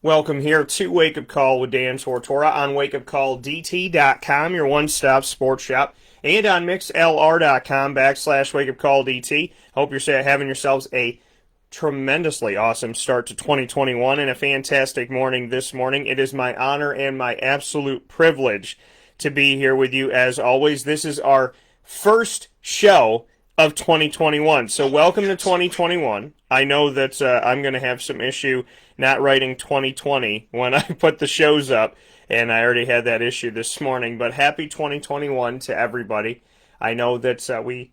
Welcome here to Wake Up Call with Dan Tortora on WakeUpCallDT.com, your one-stop sports shop, and on MixLR.com/WakeUpCallDT. Hope you're having yourselves a tremendously awesome start to 2021 and a fantastic morning this morning. It is my honor and my absolute privilege to be here with you as always. This is our first show of 2021. So welcome to 2021. I know that I'm going to have some issue not writing 2020 when I put the shows up, and I already had that issue this morning. But happy 2021 to everybody. I know that we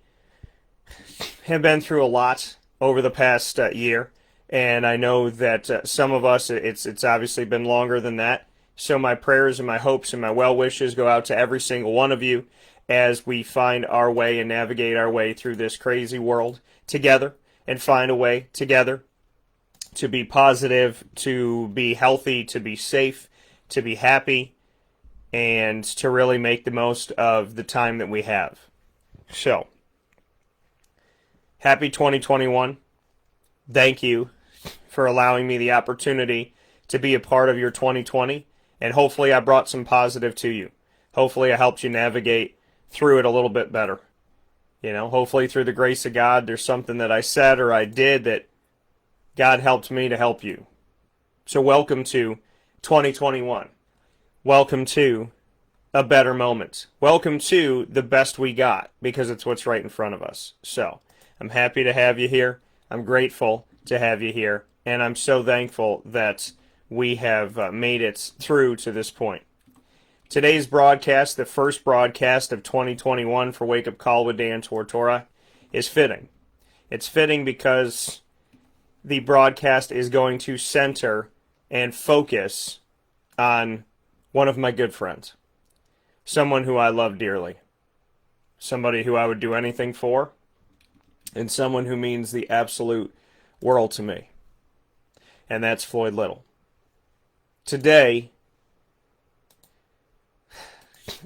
have been through a lot over the past year, and I know that some of us, it's obviously been longer than that. So my prayers and my hopes and my well wishes go out to every single one of you as we find our way and navigate our way through this crazy world together and find a way together to be positive, to be healthy, to be safe, to be happy, and to really make the most of the time that we have. So, happy 2021. Thank you for allowing me the opportunity to be a part of your 2020, and hopefully I brought some positive to you. Hopefully I helped you navigate through it a little bit better. You know, hopefully through the grace of God, there's something that I said or I did that God helped me to help you. So welcome to 2021. Welcome to a better moment. Welcome to the best we got, because it's what's right in front of us. So I'm happy to have you here. I'm grateful to have you here. And I'm so thankful that we have made it through to this point. Today's broadcast, the first broadcast of 2021 for Wake Up Call with Dan Tortora, is fitting. It's fitting because the broadcast is going to center and focus on one of my good friends, someone who I love dearly, somebody who I would do anything for, and someone who means the absolute world to me, and that's Floyd Little. Today,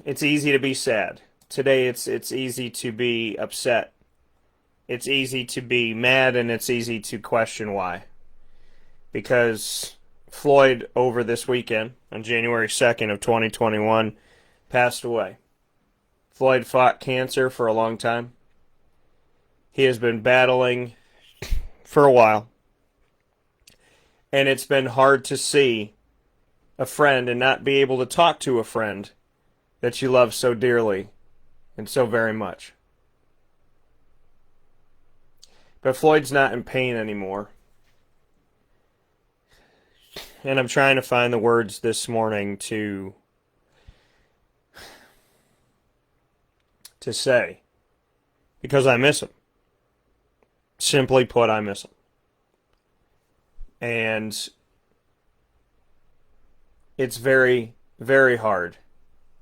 it's easy to be sad. Today, it's easy to be upset. It's easy to be mad, and it's easy to question why. Because Floyd, over this weekend, on January 2nd of 2021, passed away. Floyd fought cancer for a long time. He has been battling for a while. And it's been hard to see a friend and not be able to talk to a friend that you love so dearly and so very much. But Floyd's not in pain anymore. And I'm trying to find the words this morning to say, because I miss him. Simply put, I miss him. And it's very, very hard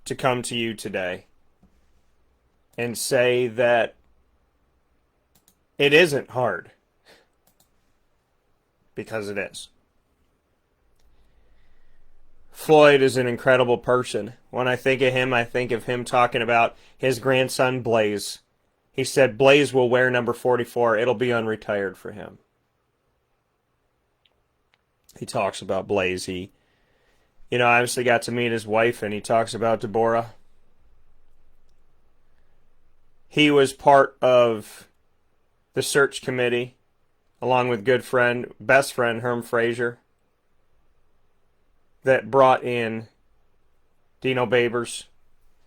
to come to you today and say that it isn't hard, because it is. Floyd is an incredible person. When I think of him, I think of him talking about his grandson Blaze. He said Blaze will wear number 44. It'll be unretired for him. He talks about Blaze. He obviously got to meet his wife, and he talks about Deborah. He was part of the search committee, along with best friend Herm Frazier, that brought in Dino Babers.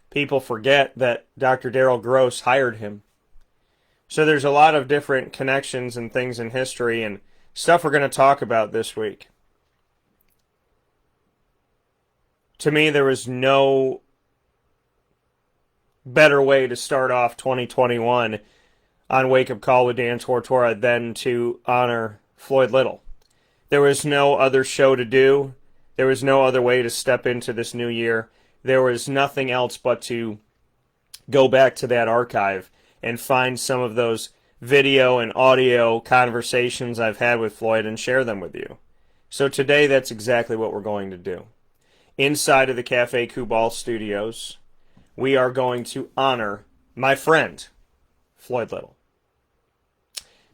People forget that Dr. Darrell Gross hired him. So there's a lot of different connections and things in history and stuff we're going to talk about this week. To me, there was no better way to start off 2021 on Wake Up Call with Dan Tortora than to honor Floyd Little. There was no other show to do. There was no other way to step into this new year. There was nothing else but to go back to that archive and find some of those video and audio conversations I've had with Floyd and share them with you. So today, that's exactly what we're going to do. Inside of the Cafe Kubal studios, we are going to honor my friend, Floyd Little.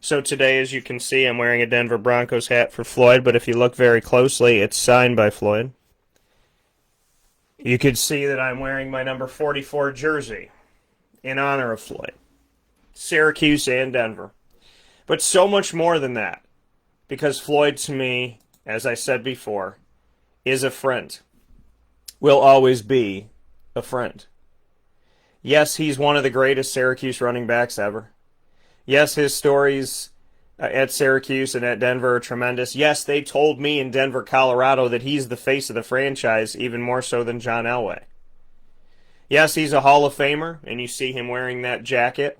So today, as you can see, I'm wearing a Denver Broncos hat for Floyd, but if you look very closely, it's signed by Floyd. You could see that I'm wearing my number 44 jersey in honor of Floyd. Syracuse and Denver. But so much more than that, because Floyd, to me, as I said before, is a friend. Will always be a friend. Yes, he's one of the greatest Syracuse running backs ever. Yes, his stories at Syracuse and at Denver are tremendous. Yes, they told me in Denver, Colorado that he's the face of the franchise, even more so than John Elway. Yes, he's a Hall of Famer, and you see him wearing that jacket.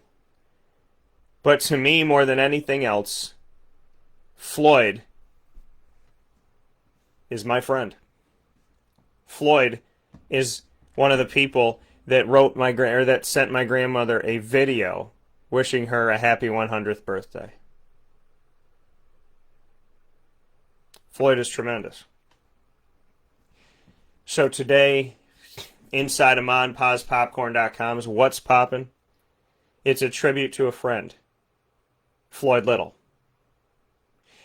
But to me, more than anything else, Floyd is my friend. Floyd is one of the people that that sent my grandmother a video wishing her a happy 100th birthday. Floyd is tremendous. So today, inside of MonPazPopcorn.com's What's Poppin', it's a tribute to a friend, Floyd Little.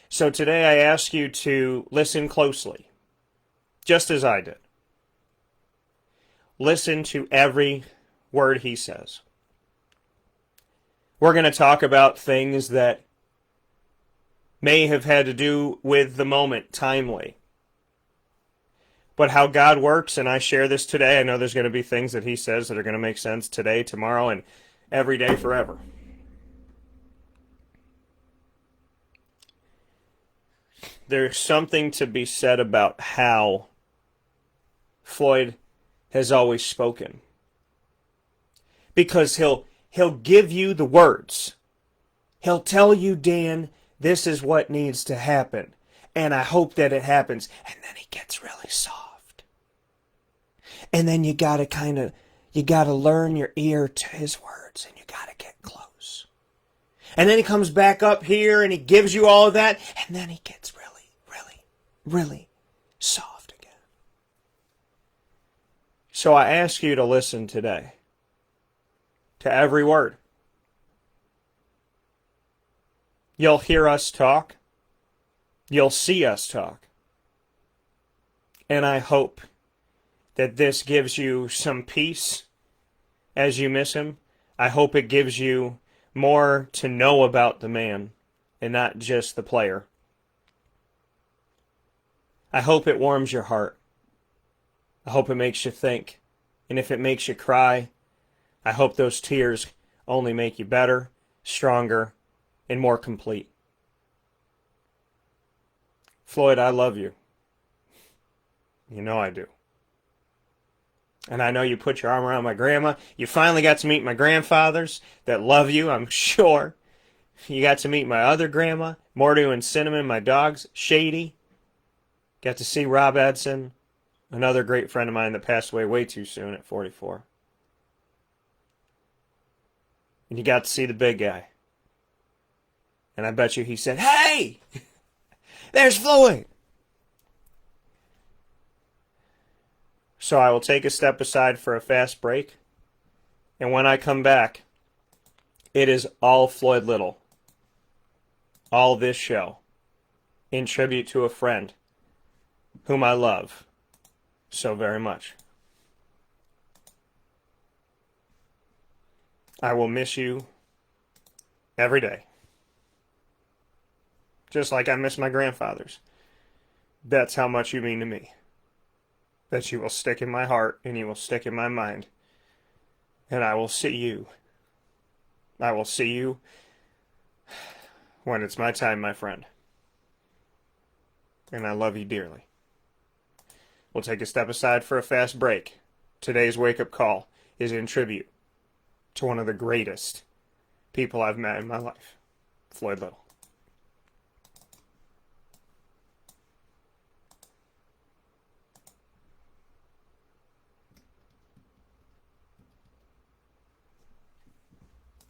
So today I ask you to listen closely, just as I did. Listen to every word he says. We're going to talk about things that may have had to do with the moment, timely. But how God works, and I share this today. I know there's going to be things that he says that are going to make sense today, tomorrow, and every day forever. There's something to be said about how Floyd has always spoken. Because he'll give you the words. He'll tell you, Dan, this is what needs to happen. And I hope that it happens. And then he gets really soft. And then you gotta learn your ear to his words, and you gotta get close. And then he comes back up here and he gives you all of that, and then he gets really, really, really soft again. So I ask you to listen today to every word. You'll hear us talk. You'll see us talk. And I hope that this gives you some peace as you miss him. I hope it gives you more to know about the man and not just the player. I hope it warms your heart. I hope it makes you think. And if it makes you cry, I hope those tears only make you better, stronger, and more complete. Floyd, I love you. You know I do. And I know you put your arm around my grandma. You finally got to meet my grandfathers that love you, I'm sure. You got to meet my other grandma, Morty and Cinnamon, my dogs, Shady. Got to see Rob Edson, another great friend of mine that passed away way too soon at 44. And you got to see the big guy. And I bet you he said, "Hey, there's Floyd." So I will take a step aside for a fast break. And when I come back, it is all Floyd Little. All this show in tribute to a friend whom I love so very much. I will miss you every day. Just like I miss my grandfathers. That's how much you mean to me. That you will stick in my heart and you will stick in my mind. And I will see you. I will see you when it's my time, my friend. And I love you dearly. We'll take a step aside for a fast break. Today's wake-up call is in tribute to one of the greatest people I've met in my life, Floyd Little.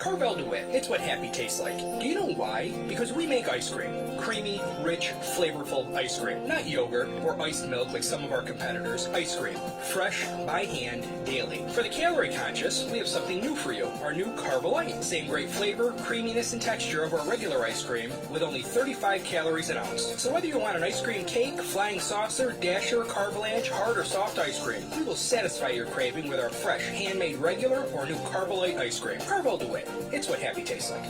Carvel DeWitt, it's what happy tastes like. Do you know why? Because we make ice cream. Creamy, rich, flavorful ice cream. Not yogurt or iced milk like some of our competitors. Ice cream. Fresh, by hand, daily. For the calorie conscious, we have something new for you. Our new Carvelite. Same great flavor, creaminess, and texture of our regular ice cream with only 35 calories an ounce. So whether you want an ice cream cake, flying saucer, dasher, carvalanche, hard or soft ice cream, we will satisfy your craving with our fresh, handmade regular or new Carvelite ice cream. Carvel DeWitt. It's what happy tastes like.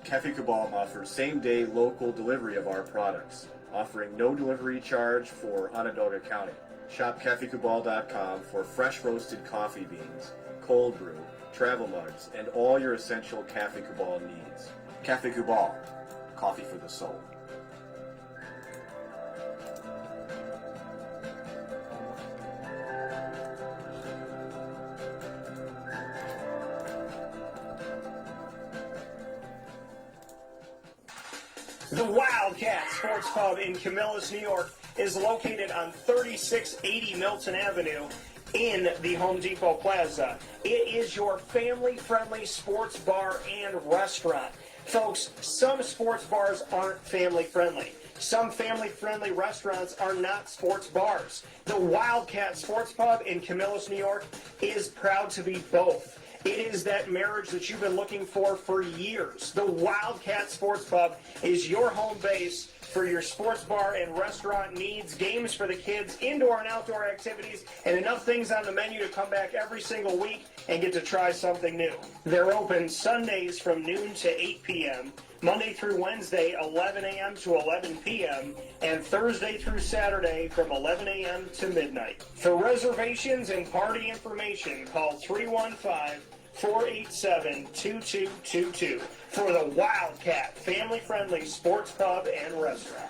Cafe Cabal offers same-day local delivery of our products, offering no delivery charge for Onondaga County. Shop cafecabal.com for fresh roasted coffee beans, cold brew, travel mugs, and all your essential Cafe Cabal needs. Cafe Cabal, coffee for the soul. The Wildcat Sports Pub in Camillus, New York is located on 3680 Milton Avenue in the Home Depot Plaza. It is your family-friendly sports bar and restaurant. Folks, some sports bars aren't family-friendly. Some family-friendly restaurants are not sports bars. The Wildcat Sports Pub in Camillus, New York is proud to be both. It is that marriage that you've been looking for years. The Wildcat Sports Pub is your home base for your sports bar and restaurant needs, games for the kids, indoor and outdoor activities, and enough things on the menu to come back every single week and get to try something new. They're open Sundays from noon to 8 p.m., Monday through Wednesday, 11 a.m. to 11 p.m., and Thursday through Saturday from 11 a.m. to midnight. For reservations and party information, call 315-487-2222 for the Wildcat family-friendly sports pub and restaurant.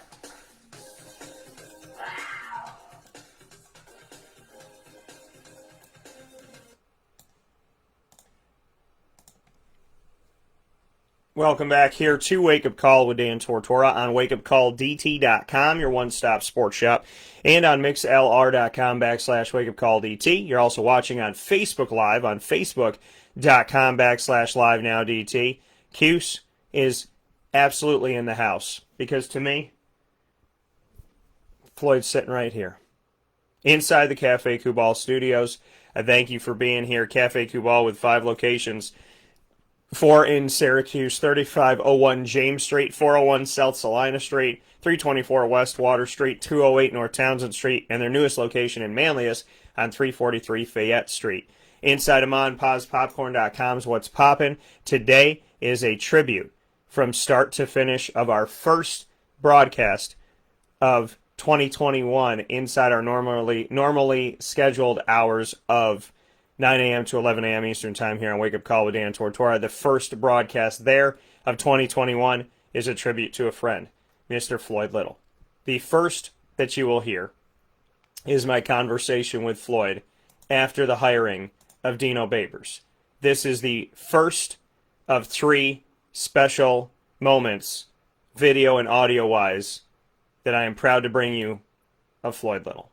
Welcome back here to Wake Up Call with Dan Tortora on WakeUpCallDT.com, your one-stop sports shop, and on MixLR.com/WakeUpCallDT. You're also watching on Facebook Live on Facebook.com/LiveNowDT. Cuse is absolutely in the house because to me, Floyd's sitting right here inside the Cafe Cabal studios. I thank you for being here. Cafe Cabal with 5 locations. 4 in Syracuse, 3501 James Street, 401 South Salina Street, 324 West Water Street, 208 North Townsend Street, and their newest location in Manlius on 343 Fayette Street. Inside of MonPazPopcorn.com is what's poppin'. Today is a tribute from start to finish of our first broadcast of 2021 inside our normally scheduled hours of 9 a.m. to 11 a.m. Eastern Time here on Wake Up Call with Dan Tortora. The first broadcast there of 2021 is a tribute to a friend, Mr. Floyd Little. The first that you will hear is my conversation with Floyd after the hiring of Dino Babers. This is the first of 3 special moments, video and audio-wise, that I am proud to bring you of Floyd Little.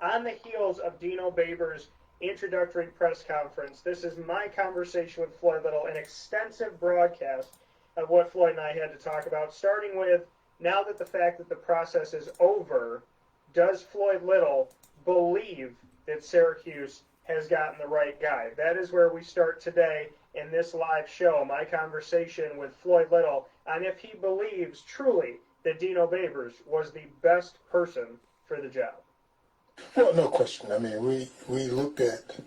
On the heels of Dino Babers' introductory press conference, this is my conversation with Floyd Little, an extensive broadcast of what Floyd and I had to talk about, starting with, now that the fact that the process is over, does Floyd Little believe that Syracuse has gotten the right guy? That is where we start today in this live show, my conversation with Floyd Little, on if he believes truly that Dino Babers was the best person for the job. Well, no question. I mean, we looked at,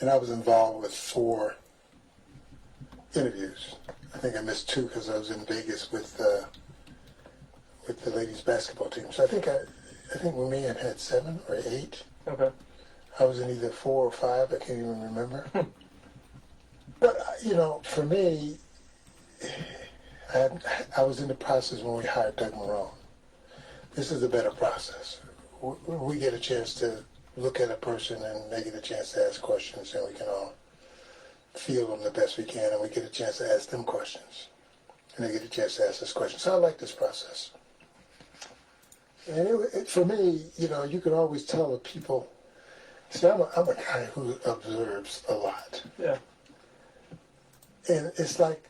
and I was involved with 4 interviews. I think I missed 2 because I was in Vegas with the ladies basketball team. So I think we may have had 7 or 8. Okay. I was in either 4 or 5. I can't even remember. But for me, I was in the process when we hired Doug Marone. This is a better process. We get a chance to look at a person and they get a chance to ask questions, and we can all feel them the best we can, and we get a chance to ask them questions, and they get a chance to ask us questions. So I like this process. And for me, you know, you can always tell the people. See, I'm a guy who observes a lot. Yeah. And it's like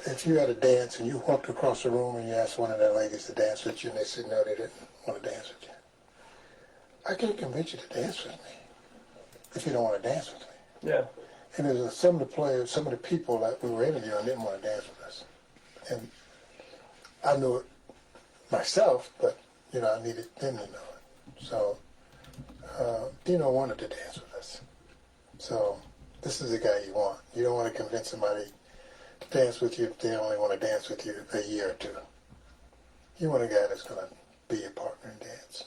if you're at a dance and you walked across the room and you asked one of the ladies to dance with you, and they said no, they didn't want to dance with you. I can't convince you to dance with me if you don't want to dance with me. Yeah. And there's some of the players, some of the people that we were interviewing didn't want to dance with us. And I knew it myself, but, you know, I needed them to know it. So Dino wanted to dance with us. So this is the guy you want. You don't want to convince somebody to dance with you if they only want to dance with you a year or two. You want a guy that's going to be your partner in dance.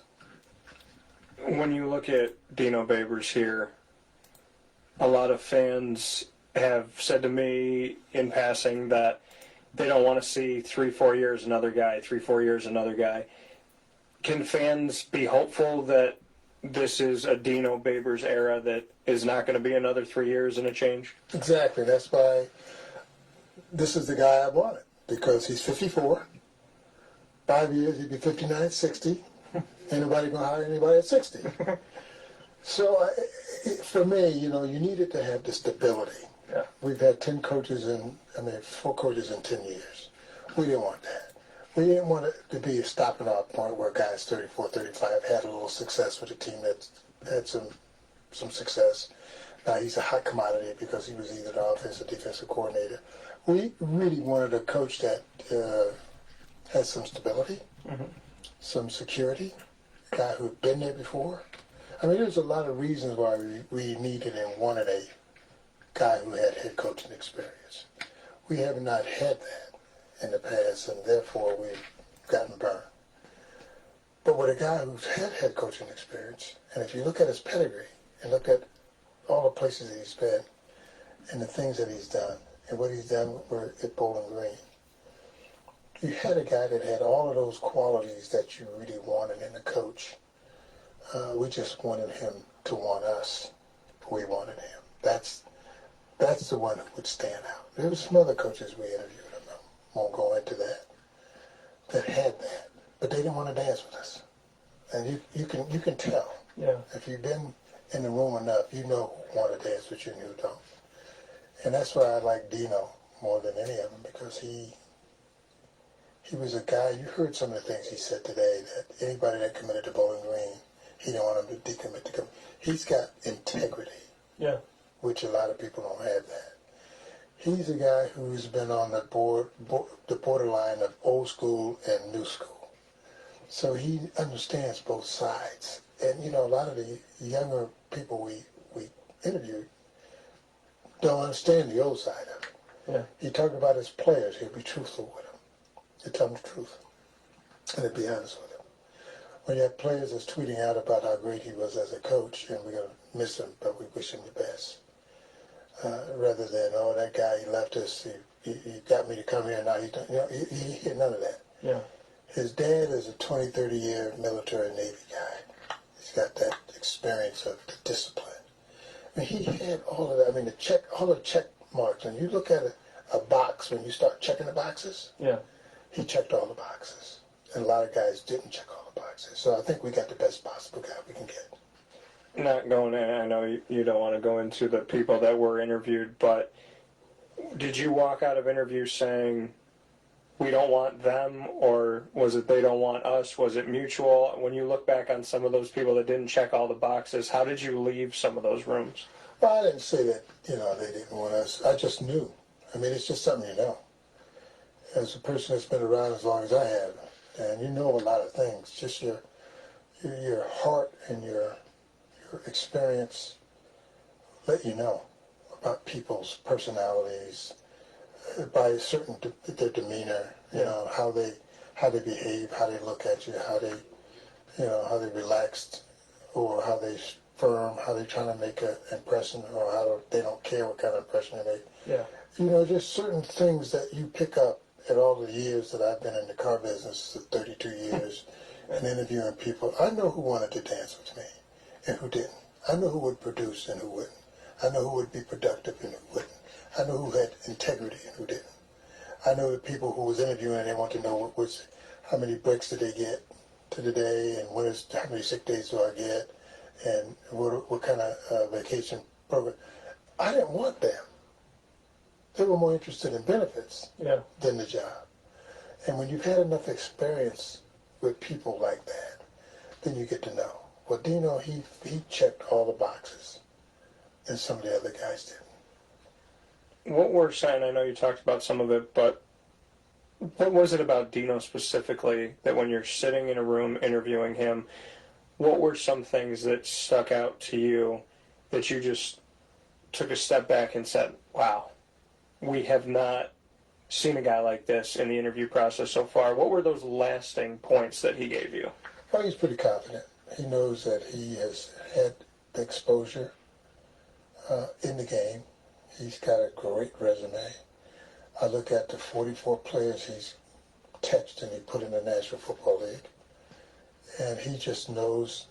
When you look at Dino Babers here, a lot of fans have said to me in passing that they don't want to see 3-4 years another guy, 3-4 years another guy. Can fans be hopeful that this is a Dino Babers era that is not going to be another 3 years and a change? Exactly. That's why this is the guy I wanted, because he's 54. 5 years, he'd be 59, 60. Ain't nobody going to hire anybody at 60. So for me, you know, you needed to have the stability. Yeah. We've had 4 coaches in 10 years. We didn't want that. We didn't want it to be a stopping off point where guys 34, 35 had a little success with a team that had some success. Now he's a hot commodity because he was either the offensive or defensive coordinator. We really wanted a coach that had some stability, some security, a guy who'd been there before. I mean, there's a lot of reasons why we needed and wanted a guy who had head coaching experience. We have not had that in the past, and therefore we've gotten burned. But with a guy who's had head coaching experience, and if you look at his pedigree and look at all the places that he's been and the things that he's done and what he's done at Bowling Green, you had a guy that had all of those qualities that you really wanted in a coach. We just wanted him to want us. We wanted him. That's the one who would stand out. There were some other coaches we interviewed, I won't go into that had that, but they didn't want to dance with us. And you can tell. Yeah. If you've been in the room enough, you know who want to dance with you and who don't. And that's why I like Dino more than any of them, because he was a guy, you heard some of the things he said today, that anybody that committed to Bowling Green, he didn't want them to decommit to come. He's got integrity, Yeah. which a lot of people don't have that. He's a guy who's been on the borderline of old school and new school. So he understands both sides. And, you know, a lot of the younger people we interviewed don't understand the old side of it. Yeah. He talked about his players. He'll be truthful with them. He'll tell them the truth. And he'll be honest with them. When you have players that's tweeting out about how great he was as a coach, and we're going to miss him, but we wish him the best. Rather than, oh, that guy, he left us, he got me to come here, now he don't, you know, he had none of that. Yeah. His dad is a 20, 30-year military Navy guy. He's got that experience of the discipline. I mean, he had all of that. I mean, all the check marks. And you look at a box, when you start checking the boxes, Yeah. he checked all the boxes. And a lot of guys didn't check all the boxes. So I think we got the best possible guy we can get. Not going in, I know you don't want to go into the people that were interviewed, but did you walk out of interviews saying, we don't want them, or was it they don't want us? Was it mutual? When you look back on some of those people that didn't check all the boxes, how did you leave some of those rooms? Well, I didn't say that, you know, they didn't want us. I just knew. I mean, it's just something you know. As a person that's been around as long as I have, and you know a lot of things, just your heart and your experience let you know about people's personalities by their demeanor, you know, how they behave, how they look at you, how they relaxed, or how they firm, how they trying to make an impression, or how they don't care what kind of impression they make. Yeah. You know, just certain things that you pick up at all the years that I've been in the car business, 32 years, and interviewing people. I know who wanted to dance with me. and who didn't. I know who would produce and who wouldn't. I know who would be productive and who wouldn't. I know who had integrity and who didn't. I know the people who was interviewing and they want to know how many breaks did they get to the day, and how many sick days do I get, and what kind of vacation program. I didn't want them. They were more interested in benefits than the job. And when you've had enough experience with people like that, then you get to know. Well, Dino, he checked all the boxes, and some of the other guys didn't. What we're saying, I know you talked about some of it, but what was it about Dino specifically that when you're sitting in a room interviewing him, what were some things that stuck out to you that you just took a step back and said, wow, we have not seen a guy like this in the interview process so far? What were those lasting points that he gave you? Well, he's pretty confident. He knows that he has had the exposure in the game. He's got a great resume. I look at the 44 players he's touched and he put in the National Football League. And he just knows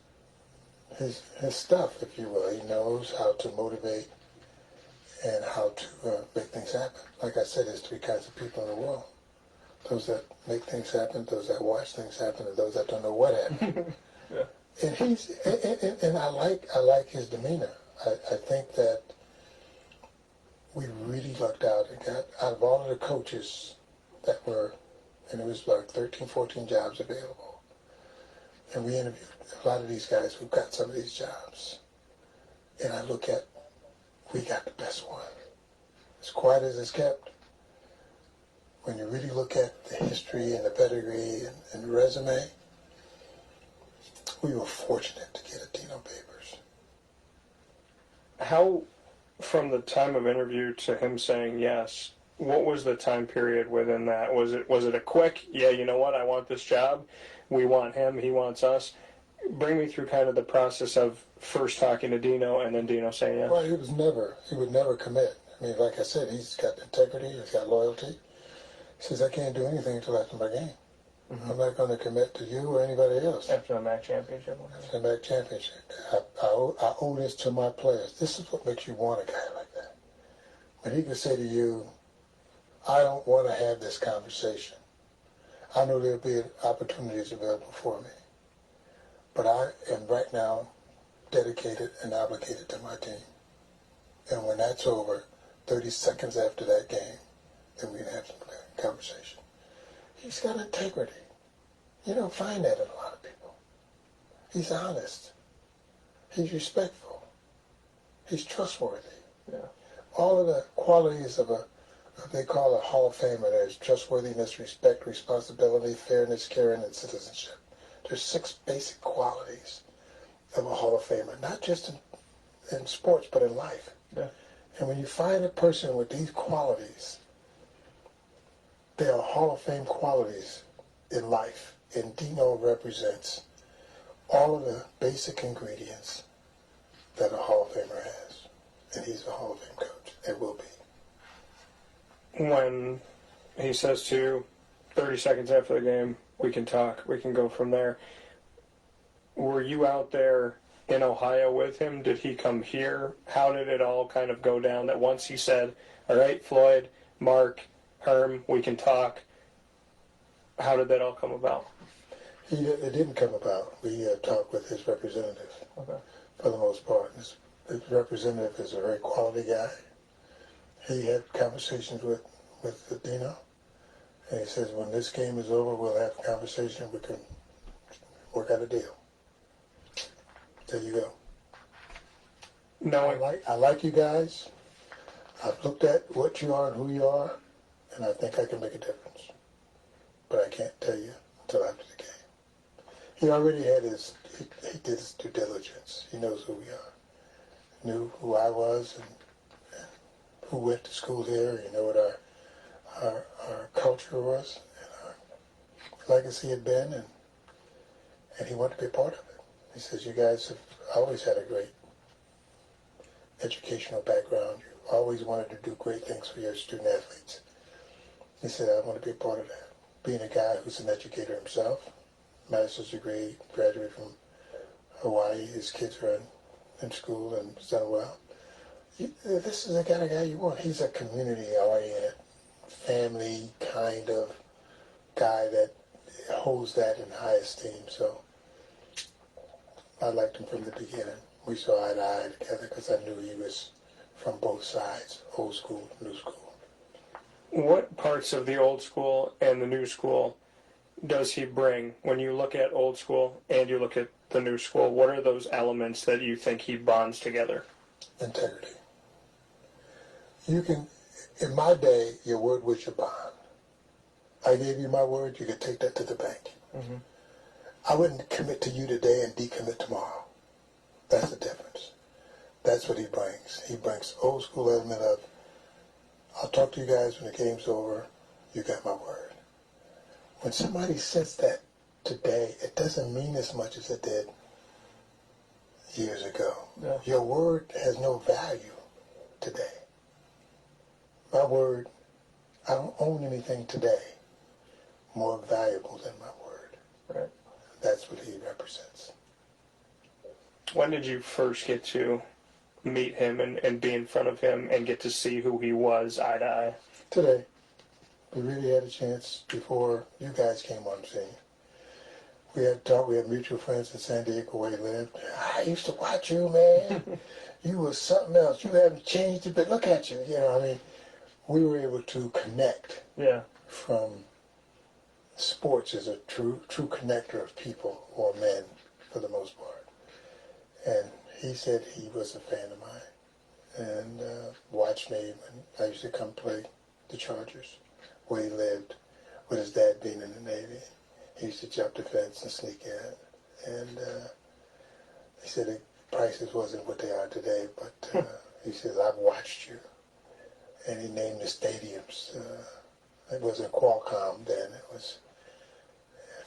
his stuff, if you will. He knows how to motivate and how to make things happen. Like I said, there's three kinds of people in the world. Those that make things happen, those that watch things happen, and those that don't know what happened. Yeah. And I like his demeanor. I think that we really lucked out and got out of all of the coaches that were, and it was like 13, 14 jobs available. And we interviewed a lot of these guys who got some of these jobs. And I look at, we got the best one. As quiet as it's kept, when you really look at the history and the pedigree and the resume, we were fortunate to get a Dino Babers. How, from the time of interview to him saying yes, what was the time period within that? Was it a quick, yeah, you know what, I want this job, we want him, he wants us? Bring me through kind of the process of first talking to Dino and then Dino saying yes. Well, he would never commit. I mean, like I said, he's got integrity, he's got loyalty. He says, I can't do anything until after my game. Mm-hmm. I'm not going to commit to you or anybody else. After the MAC championship? After the MAC championship. I owe this to my players. This is what makes you want a guy like that. When he can say to you, I don't want to have this conversation. I know there'll be opportunities available for me. But I am right now dedicated and obligated to my team. And when that's over, 30 seconds after that game, then we can have some conversation. He's got integrity. You don't find that in a lot of people. He's honest. He's respectful. He's trustworthy. Yeah. All of the qualities of they call a Hall of Famer. There's trustworthiness, respect, responsibility, fairness, caring, and citizenship. There's 6 basic qualities of a Hall of Famer, not just in sports, but in life. Yeah. And when you find a person with these qualities, they are Hall of Fame qualities in life. And Dino represents all of the basic ingredients that a Hall of Famer has. And he's a Hall of Fame coach, and will be. When he says to you, 30 seconds after the game, we can talk, we can go from there. Were you out there in Ohio with him? Did he come here? How did it all kind of go down that once he said, all right, Floyd, Mark, Herm, we can talk? How did that all come about? It didn't come about. We talked with his representative, Okay. for the most part. His representative is a very quality guy. He had conversations with Dino, and he says, when this game is over, we'll have a conversation. We can work out a deal. There you go. Knowing I like you guys. I've looked at what you are and who you are, and I think I can make a difference. But I can't tell you until after the game. He already had he did his due diligence. He knows who we are. Knew who I was and who went to school here. You know what our culture was and our legacy had been, and he wanted to be a part of it. He says, you guys have always had a great educational background. You always wanted to do great things for your student athletes. He said, I want to be a part of that. Being a guy who's an educator himself, master's degree, graduated from Hawaii. His kids are in school and has done well. This is the kind of guy you want. He's a community-oriented, family kind of guy that holds that in high esteem. So I liked him from the beginning. We saw eye to eye together because I knew he was from both sides, old school, new school. What parts of the old school and the new school does he bring? When you look at old school and you look at the new school, what are those elements that you think he bonds together? Integrity. You can, in my day, your word was your bond. I gave you my word, you could take that to the bank. Mm-hmm. I wouldn't commit to you today and decommit tomorrow. That's the difference. That's what he brings. He brings old school element of, I'll talk to you guys when the game's over, you got my word. When somebody says that today, it doesn't mean as much as it did years ago. Yeah. Your word has no value today. My word, I don't own anything today more valuable than my word. Right. That's what he represents. When did you first get to meet him and be in front of him and get to see who he was eye to eye? Today, we really had a chance before you guys came on scene. We had talked, we had mutual friends in San Diego where he lived. I used to watch you, man. You was something else. You haven't changed a bit. Look at you. You know, I mean, we were able to connect from sports as a true connector of people, or men for the most part. And he said he was a fan of mine and watched me when I used to come play the Chargers where he lived with his dad being in the Navy. He used to jump the fence and sneak in. And he said the prices wasn't what they are today, but he says, I've watched you. And he named the stadiums. It wasn't Qualcomm then. It was,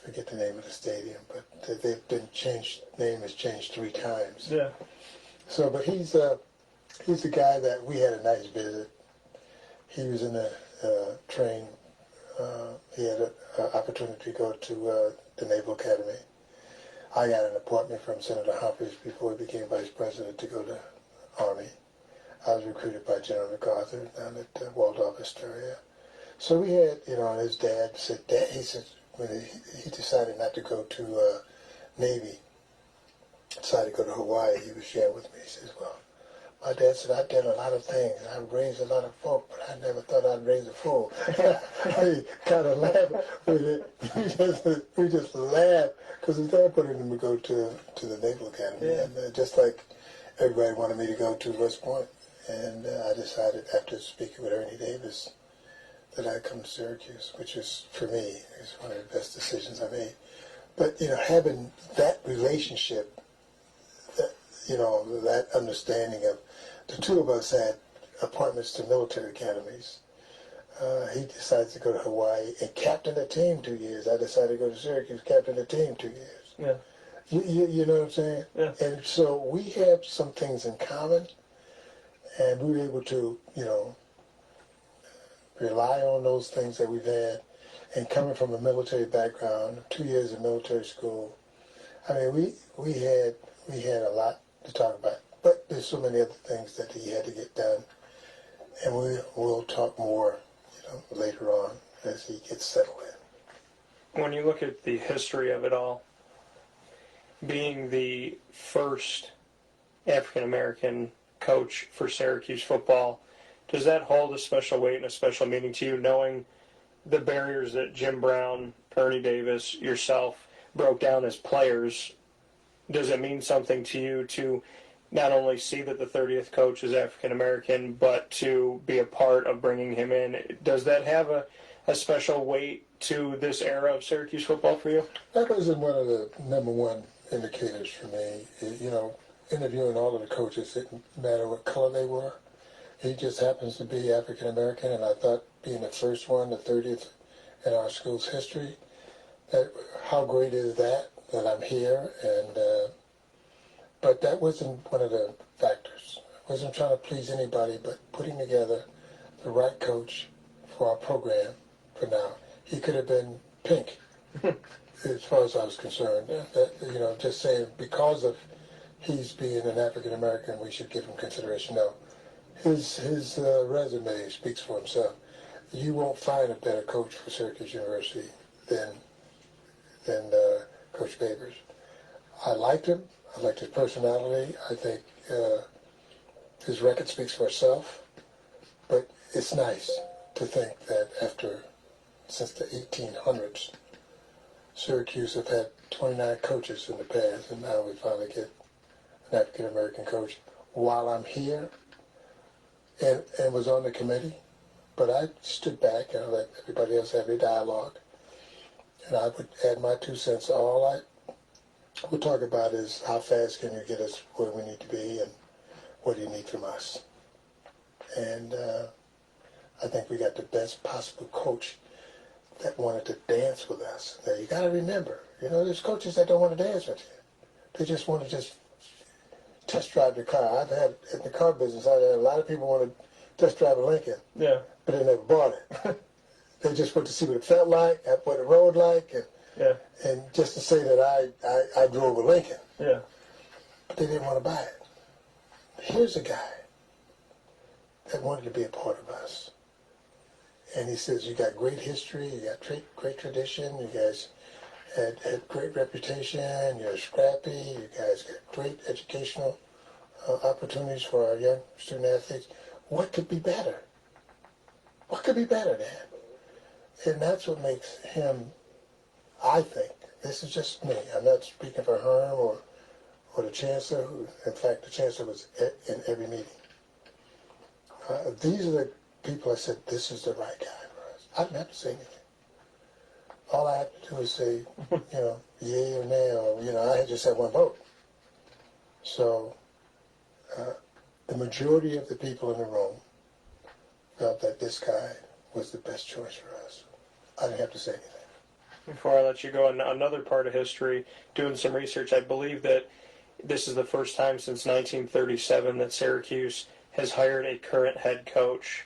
I forget the name of the stadium, but they've been changed. Name has changed 3 times. Yeah. So, but he's the guy that we had a nice visit. He was in a train. He had an opportunity to go to the Naval Academy. I got an appointment from Senator Humphreys before he became vice president to go to Army. I was recruited by General MacArthur down at Waldorf Astoria. So we had, you know, and his dad said, he said, when he decided not to go to Navy, decided to go to Hawaii, he was sharing with me. He says, well, my dad said, I did a lot of things. I raised a lot of folk, but I never thought I'd raise a fool. I kind of laughed with it. We just laughed because his dad put him to go to the Naval Academy. Yeah. And just like everybody wanted me to go to West Point. And I decided after speaking with Ernie Davis that I'd come to Syracuse, which is, for me, is one of the best decisions I made. But, you know, having that relationship, that, you know, that understanding of, the two of us had appointments to military academies. He decided to go to Hawaii and captain the team 2 years. I decided to go to Syracuse, captain the team 2 years. Yeah. You know what I'm saying? Yeah. And so we have some things in common, and we were able to, you know, rely on those things that we've had. And coming from a military background, 2 years in military school, I mean, we had a lot to talk about. But there's so many other things that he had to get done, and we'll talk more, you know, later on as he gets settled in. When you look at the history of it all, being the first African-American coach for Syracuse football, does that hold a special weight and a special meaning to you, knowing the barriers that Jim Brown, Ernie Davis, yourself broke down as players? Does it mean something to you to not only see that the 30th coach is African-American, but to be a part of bringing him in? Does that have a special weight to this era of Syracuse football for you? That was one of the number one indicators for me. You know, interviewing all of the coaches, it didn't matter what color they were. He just happens to be African-American, and I thought being the first one, the 30th in our school's history, that, how great is that I'm here, and but that wasn't one of the factors. I wasn't trying to please anybody, but putting together the right coach for our program for now. He could have been pink, as far as I was concerned, that, just saying because of he's being an African American, we should give him consideration. No, his resume speaks for himself. You won't find a better coach for Syracuse University than Coach Babers. I liked him. I liked his personality. I think his record speaks for itself. But it's nice to think that since the 1800s, Syracuse have had 29 coaches in the past, and now we finally get an African American coach while I'm here and was on the committee. But I stood back and I let everybody else have their dialogue, and I would add my 2 cents. All I would talk about is how fast can you get us where we need to be, and what do you need from us. And I think we got the best possible coach that wanted to dance with us. Now you got to remember, there's coaches that don't want to dance with you. They just want to test drive the car. I've had in the car business. I had a lot of people want to test drive a Lincoln. Yeah. But they never bought it. They just want to see what it felt like, what it rode like, and just to say that I drove a Lincoln. Yeah. But they didn't want to buy it. Here's a guy that wanted to be a part of us. And he says, you got great history, you got great tradition, you guys had great reputation, you're scrappy, you guys got great educational opportunities for our young student athletes. What could be better? What could be better, Dan? And that's what makes him, I think, this is just me, I'm not speaking for Herm or the Chancellor, who, in fact, the Chancellor was in every meeting. These are the people I said, this is the right guy for us. I didn't have to say anything. All I had to do is say, yay or nay, or, I had just had one vote. So the majority of the people in the room felt that this guy was the best choice for us. I didn't have to say anything. Before I let you go, another part of history, doing some research, I believe that this is the first time since 1937 that Syracuse has hired a current head coach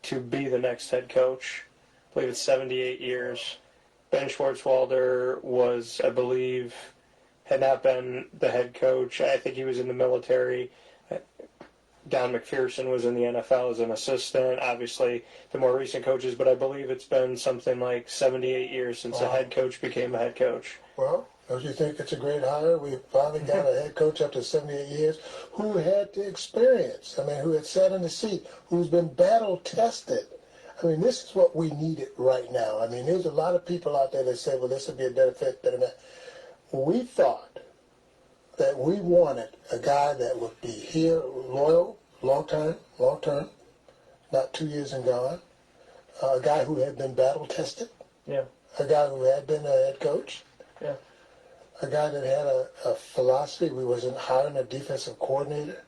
to be the next head coach. I believe it's 78 years. Ben Schwartzwalder was, I believe, had not been the head coach. I think he was in the military. Don McPherson was in the NFL as an assistant. Obviously, the more recent coaches, but I believe it's been something like 78 years since a head coach became a head coach. Well, don't you think it's a great hire? We finally got a head coach after 78 years who had the experience. Who had sat in the seat, who's been battle tested. This is what we needed right now. There's a lot of people out there that say, well, this would be a better fit, better that. We thought that we wanted a guy that would be here, loyal, long term, not 2 years and gone. A guy who had been battle tested. Yeah. A guy who had been a head coach. Yeah. A guy that had a philosophy. We wasn't hiring a defensive coordinator.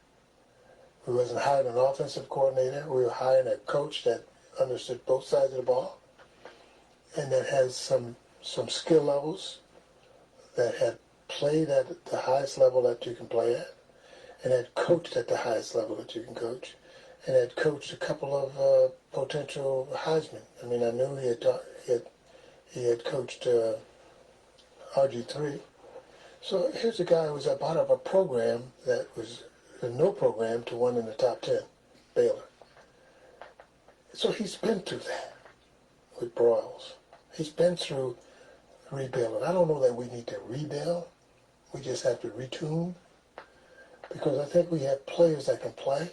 We wasn't hiring an offensive coordinator. We were hiring a coach that understood both sides of the ball and that has some skill levels, that had played at the highest level that you can play at, and had coached at the highest level that you can coach, and had coached a couple of potential Heisman. I knew he had coached RG3. So here's a guy who was a part of a program that was no program to one in the top 10, Baylor. So he's been through that with Broyles. He's been through rebuilding. I don't know that we need to rebuild. We just have to retune, because I think we have players that can play.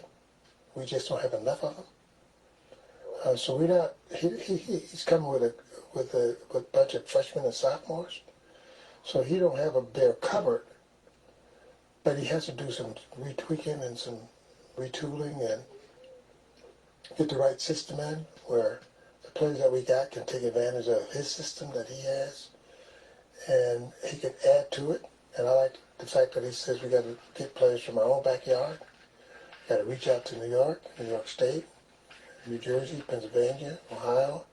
We just don't have enough of them. So we're not. He's coming with a bunch of freshmen and sophomores. So he don't have a bare cupboard, but he has to do some retweaking and some retooling and get the right system in where the players that we got can take advantage of his system that he has, and he can add to it. And I like the fact that he says we got to get players from our own backyard. Got to reach out to New York State, New Jersey, Pennsylvania, Ohio,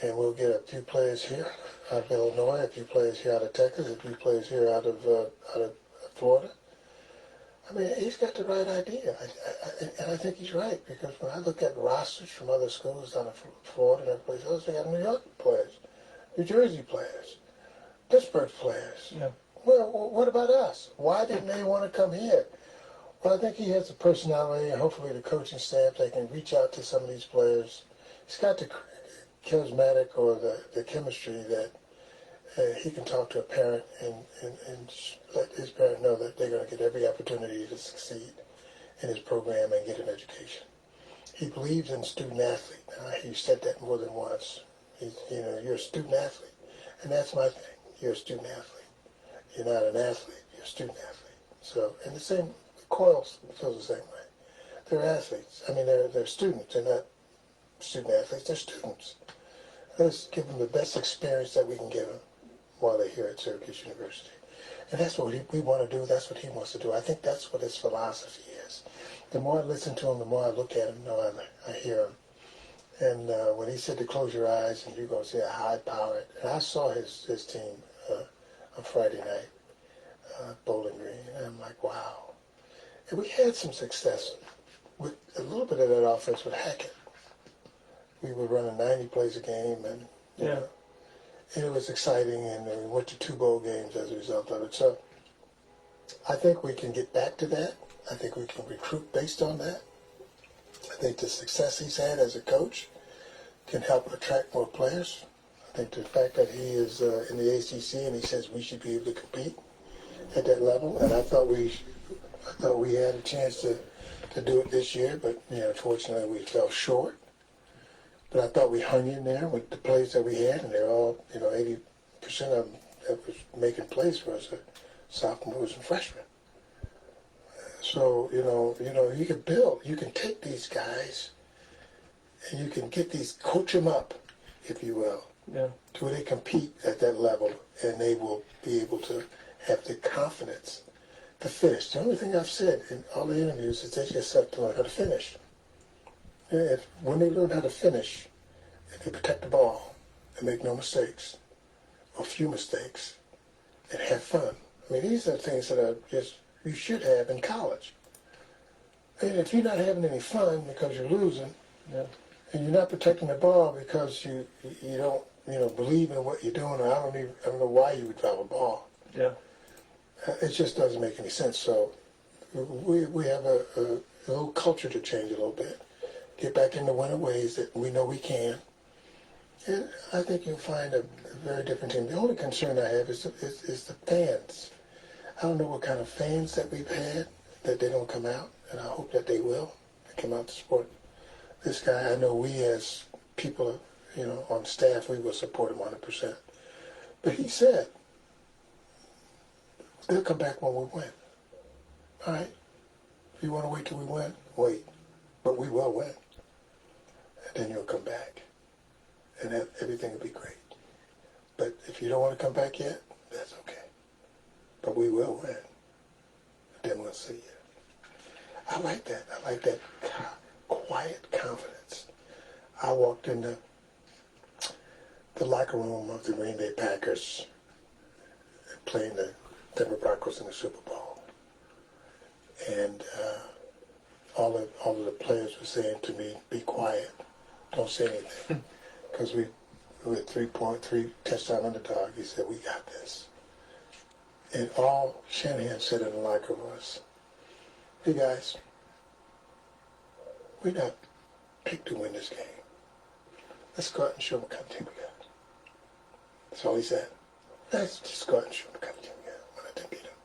and we'll get a few players here out of Illinois, a few players here out of Texas, a few players here out of Florida. He's got the right idea, and I think he's right, because when I look at rosters from other schools down in Florida and other places, they got New York players, New Jersey players, Pittsburgh players. Yeah. Well, what about us? Why didn't they want to come here? Well, I think he has the personality, and hopefully the coaching staff, they can reach out to some of these players. He's got the charismatic or the chemistry that he can talk to a parent and let his parent know that they're going to get every opportunity to succeed in his program and get an education. He believes in student athlete. He said that more than once. You're a student athlete, and that's my thing. You're a student athlete. You're not an athlete. You're a student athlete. So, and the same, Coyle feels the same way. They're athletes. I mean, they're students. They're not student athletes. They're students. Let's give them the best experience that we can give them while they're here at Syracuse University. And that's what we want to do. That's what he wants to do. I think that's what his philosophy is. The more I listen to him, the more I look at him, I hear him. And when he said to close your eyes and you're going to see a high-powered, and I saw his team on Friday night, Bowling Green, and I'm like, wow. And we had some success with a little bit of that offense with Hackett. We were running 90 plays a game, and and it was exciting, and we went to 2 bowl games as a result of it. So I think we can get back to that. I think we can recruit based on that. I think the success he's had as a coach can help attract more players. I think the fact that he is in the ACC and he says we should be able to compete at that level, and I thought we had a chance to do it this year, but unfortunately we fell short. But I thought we hung in there with the plays that we had, and they're all 80% of them that was making plays for us are sophomores and freshmen. So you can build, you can take these guys, and you can coach them up, if you will, to where they compete at that level, and they will be able to have the confidence to finish. The only thing I've said in all the interviews is they just have to learn how to finish. When they learn how to finish, if they protect the ball and make no mistakes, or few mistakes, and have fun. I mean, these are things that are just you should have in college. And if you're not having any fun because you're losing, and you're not protecting the ball because you don't believe in what you're doing, or I don't know why you would drop a ball. It just doesn't make any sense. So we have a little culture to change a little bit. Get back in the winning ways that we know we can. And I think you'll find a very different team. The only concern I have is the fans. I don't know what kind of fans that we've had, that they don't come out, and I hope that they will. They come out to support this guy. I know we as people, on staff, we will support him 100%. But he said, they'll come back when we win. All right? If you want to wait till we win, wait. But we will win. And then you'll come back. And everything will be great. But if you don't want to come back yet, that's okay. But we will win. Then we'll see you. I like that. I like that quiet confidence. I walked in the locker room of the Green Bay Packers playing the Denver Broncos in the Super Bowl. And all of the players were saying to me, be quiet. Don't say anything. Because we were 3 touchdown underdog. He said, we got this. And all Shanahan said in the locker was, hey guys, we're not picked to win this game. Let's go out and show them what kind of team we got. That's all he said. Let's just go out and show them what kind of team we got. We're not going to beat them.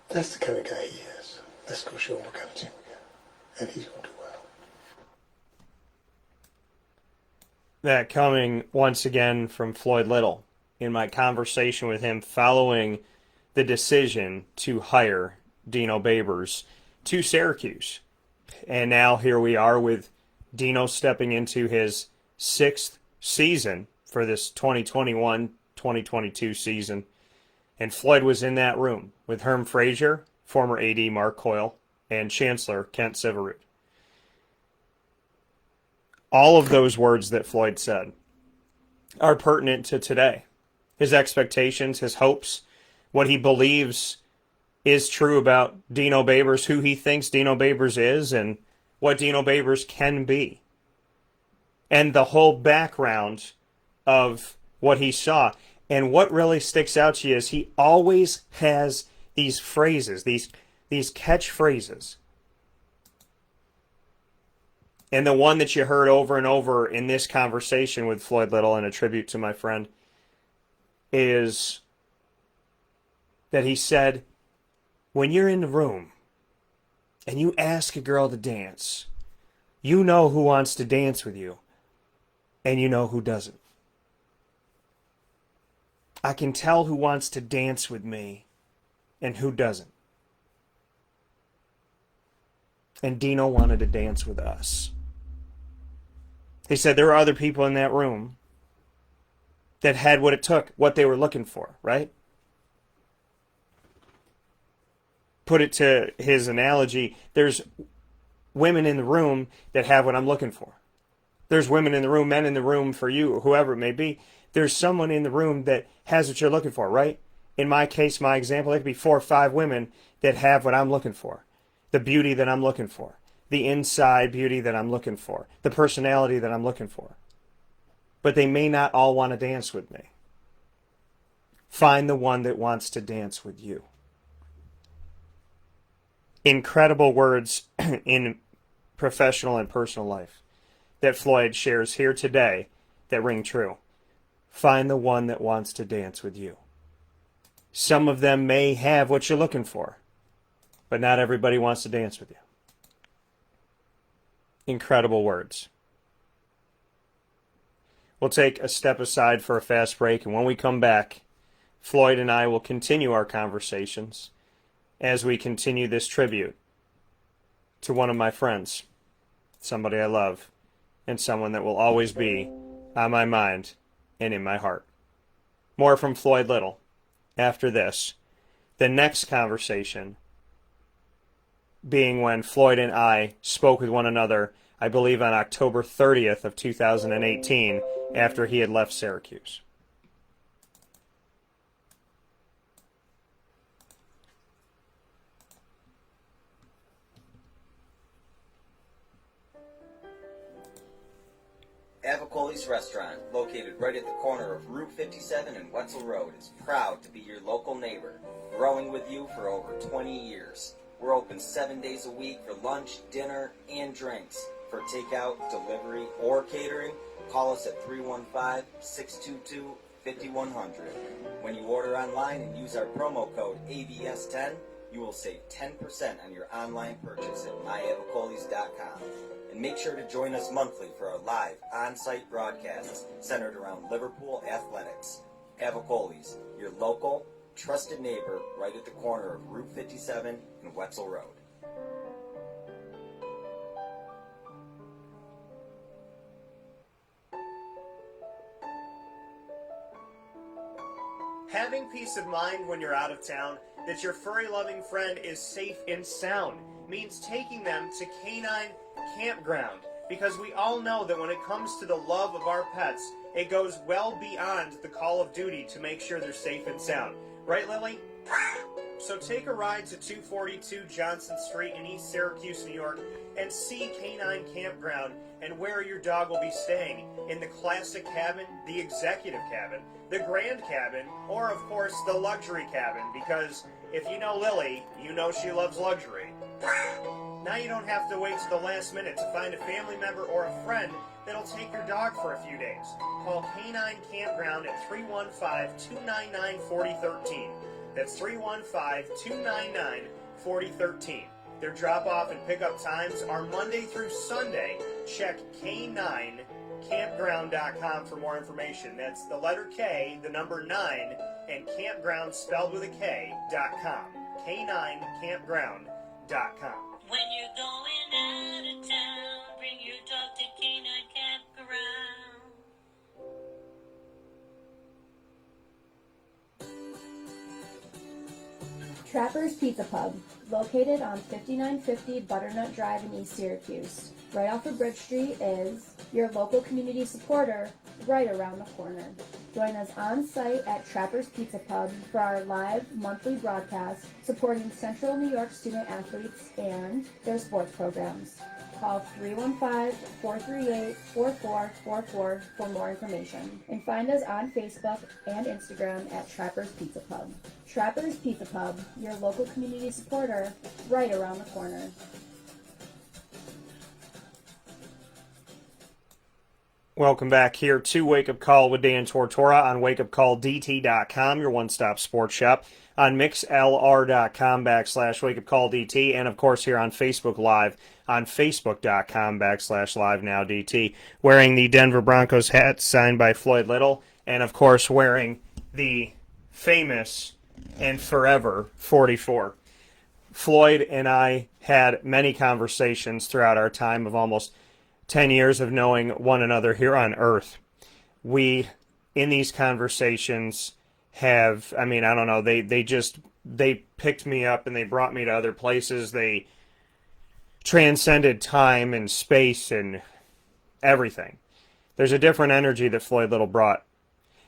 That's the kind of guy he is. Let's go show him what kind of team we got. And he's going to do well. That coming once again from Floyd Little in my conversation with him following the decision to hire Dino Babers to Syracuse. And now here we are with Dino stepping into his 6th season for this 2021-2022 season. And Floyd was in that room with Herm Frazier, former AD Mark Coyle, and Chancellor Kent Syverud. All of those words that Floyd said are pertinent to today. His expectations, his hopes, what he believes is true about Dino Babers, who he thinks Dino Babers is, and what Dino Babers can be. And the whole background of what he saw. And what really sticks out to you is he always has these phrases, these catchphrases. And the one that you heard over and over in this conversation with Floyd Little, and a tribute to my friend, is that he said, when you're in the room and you ask a girl to dance, you know who wants to dance with you and you know who doesn't. I can tell who wants to dance with me and who doesn't. And Dino wanted to dance with us. He said there were other people in that room that had what it took, what they were looking for, right? Put it to his analogy, there's women in the room that have what I'm looking for. There's women in the room, men in the room for you, whoever it may be. There's someone in the room that has what you're looking for, right? In my case, my example, it could be 4 or 5 women that have what I'm looking for. The beauty that I'm looking for. The inside beauty that I'm looking for. The personality that I'm looking for. But they may not all want to dance with me. Find the one that wants to dance with you. Incredible words in professional and personal life that Floyd shares here today that ring true. Find the one that wants to dance with you. Some of them may have what you're looking for, but not everybody wants to dance with you. Incredible words. We'll take a step aside for a fast break, and when we come back, Floyd and I will continue our conversations as we continue this tribute to one of my friends, somebody I love, and someone that will always be on my mind and in my heart. More from Floyd Little after this. The next conversation being when Floyd and I spoke with one another, I believe on October 30th of 2018, after he had left Syracuse. Avicoli's Restaurant, located right at the corner of Route 57 and Wetzel Road, is proud to be your local neighbor, growing with you for over 20 years. We're open 7 days a week for lunch, dinner, and drinks. For takeout, delivery, or catering, call us at 315-622-5100. When you order online and use our promo code AVS10, you will save 10% on your online purchase at myavicolis.com. And make sure to join us monthly for our live on-site broadcasts centered around Liverpool athletics. Avicoli's, your local, trusted neighbor right at the corner of Route 57 and Wetzel Road. Having peace of mind when you're out of town that your furry-loving friend is safe and sound means taking them to Canine Campground, because we all know that when it comes to the love of our pets, it goes well beyond the call of duty to make sure they're safe and sound. Right, Lily? So take a ride to 242 Johnson Street in East Syracuse, New York, and see Canine Campground and where your dog will be staying, in the classic cabin, the executive cabin, the grand cabin, or of course the luxury cabin, because if you know Lily, you know she loves luxury. Now you don't have to wait to the last minute to find a family member or a friend that'll take your dog for a few days. Call Canine Campground at 315-299-4013. That's 315-299-4013. Their drop-off and pickup times are Monday through Sunday. Check K9campground.com for more information. That's the letter K, the number 9, and campground spelled with a K.com. K9campground.com. When you're going out of town, bring your dog to Canine Campground. Trapper's Pizza Pub, located on 5950 Butternut Drive in East Syracuse. Right off of Bridge Street is your local community supporter right around the corner. Join us on site at Trapper's Pizza Pub for our live monthly broadcast supporting Central New York student athletes and their sports programs. Call 315-438-4444 for more information. And find us on Facebook and Instagram at Trappers Pizza Pub. Trappers Pizza Pub, your local community supporter, right around the corner. Welcome back here to Wake Up Call with Dan Tortora on WakeUpCallDT.com, your one-stop sports shop, on mixlr.com/WakeUpCallDT, and of course here on Facebook Live on Facebook.com/LiveNowDT, wearing the Denver Broncos hat signed by Floyd Little, and of course wearing the famous and forever 44. Floyd and I had many conversations throughout our time of almost 10 years of knowing one another here on Earth. We, in these conversations, have, I don't know, they picked me up and they brought me to other places. They transcended time and space and everything. There's a different energy that Floyd Little brought.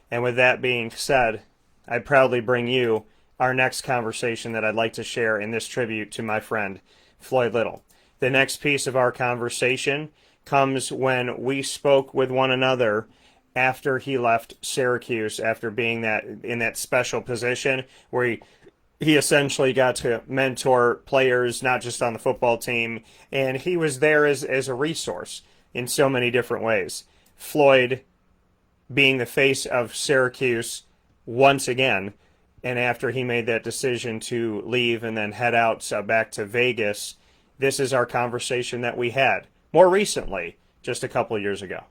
And with that being said, I proudly bring you our next conversation that I'd like to share in this tribute to my friend, Floyd Little. The next piece of our conversation comes when we spoke with one another after he left Syracuse, after being in that special position where he essentially got to mentor players, not just on the football team, and he was there as a resource in so many different ways. Floyd being the face of Syracuse once again, and after he made that decision to leave and then head out back to Vegas, this is our conversation that we had more recently, just a couple of years ago.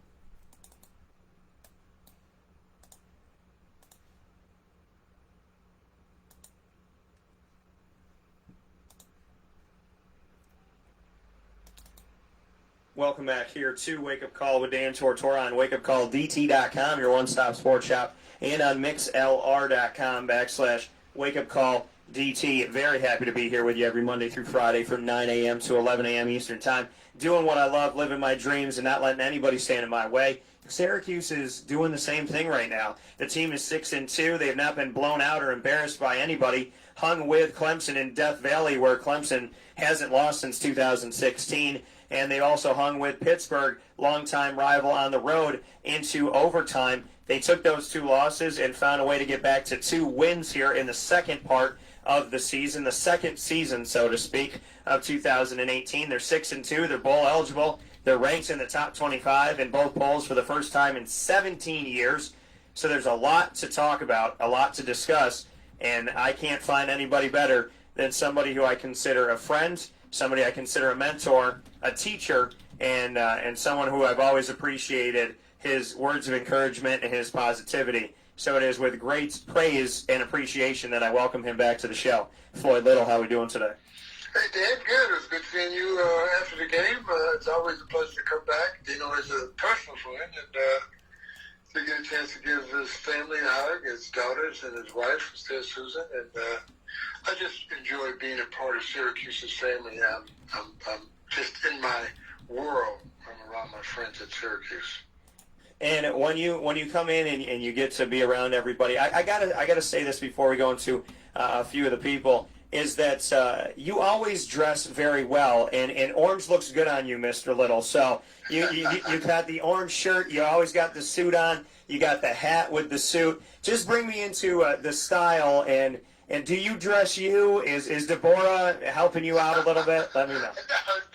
Welcome back here to Wake Up Call with Dan Tortora on WakeUpCallDT.com, your one-stop sports shop, and on MixLR.com/WakeUpCallDT. Very happy to be here with you every Monday through Friday from 9 a.m. to 11 a.m. Eastern Time, doing what I love, living my dreams, and not letting anybody stand in my way. Syracuse is doing the same thing right now. The team is 6-2. They have not been blown out or embarrassed by anybody. Hung with Clemson in Death Valley, where Clemson hasn't lost since 2016. And they also hung with Pittsburgh, longtime rival, on the road into overtime. They took those two losses and found a way to get back to 2 wins here in the second part of the season, the second season, so to speak, of 2018. They're 6-2. They're bowl eligible. They're ranked in the top 25 in both polls for the first time in 17 years. So there's a lot to talk about, a lot to discuss, and I can't find anybody better than somebody who I consider a friend, somebody I consider a mentor, a teacher, and someone who I've always appreciated his words of encouragement and his positivity. So it is with great praise and appreciation that I welcome him back to the show. Floyd Little, how are we doing today? Hey, Dan, good. It was good seeing you after the game. It's always a pleasure to come back. Dino is a personal friend, and to get a chance to give his family a hug, his daughters and his wife, Susan, and I just enjoy being a part of Syracuse's family. I'm just in my world. I'm around my friends at Syracuse. And when you come in and you get to be around everybody, I gotta say this before we go into a few of the people, is that you always dress very well, and orange looks good on you, Mr. Little. So you got the orange shirt, you always got the suit on, you got the hat with the suit. Just bring me into the style, and do you dress you? Is Deborah helping you out a little bit? Let me know.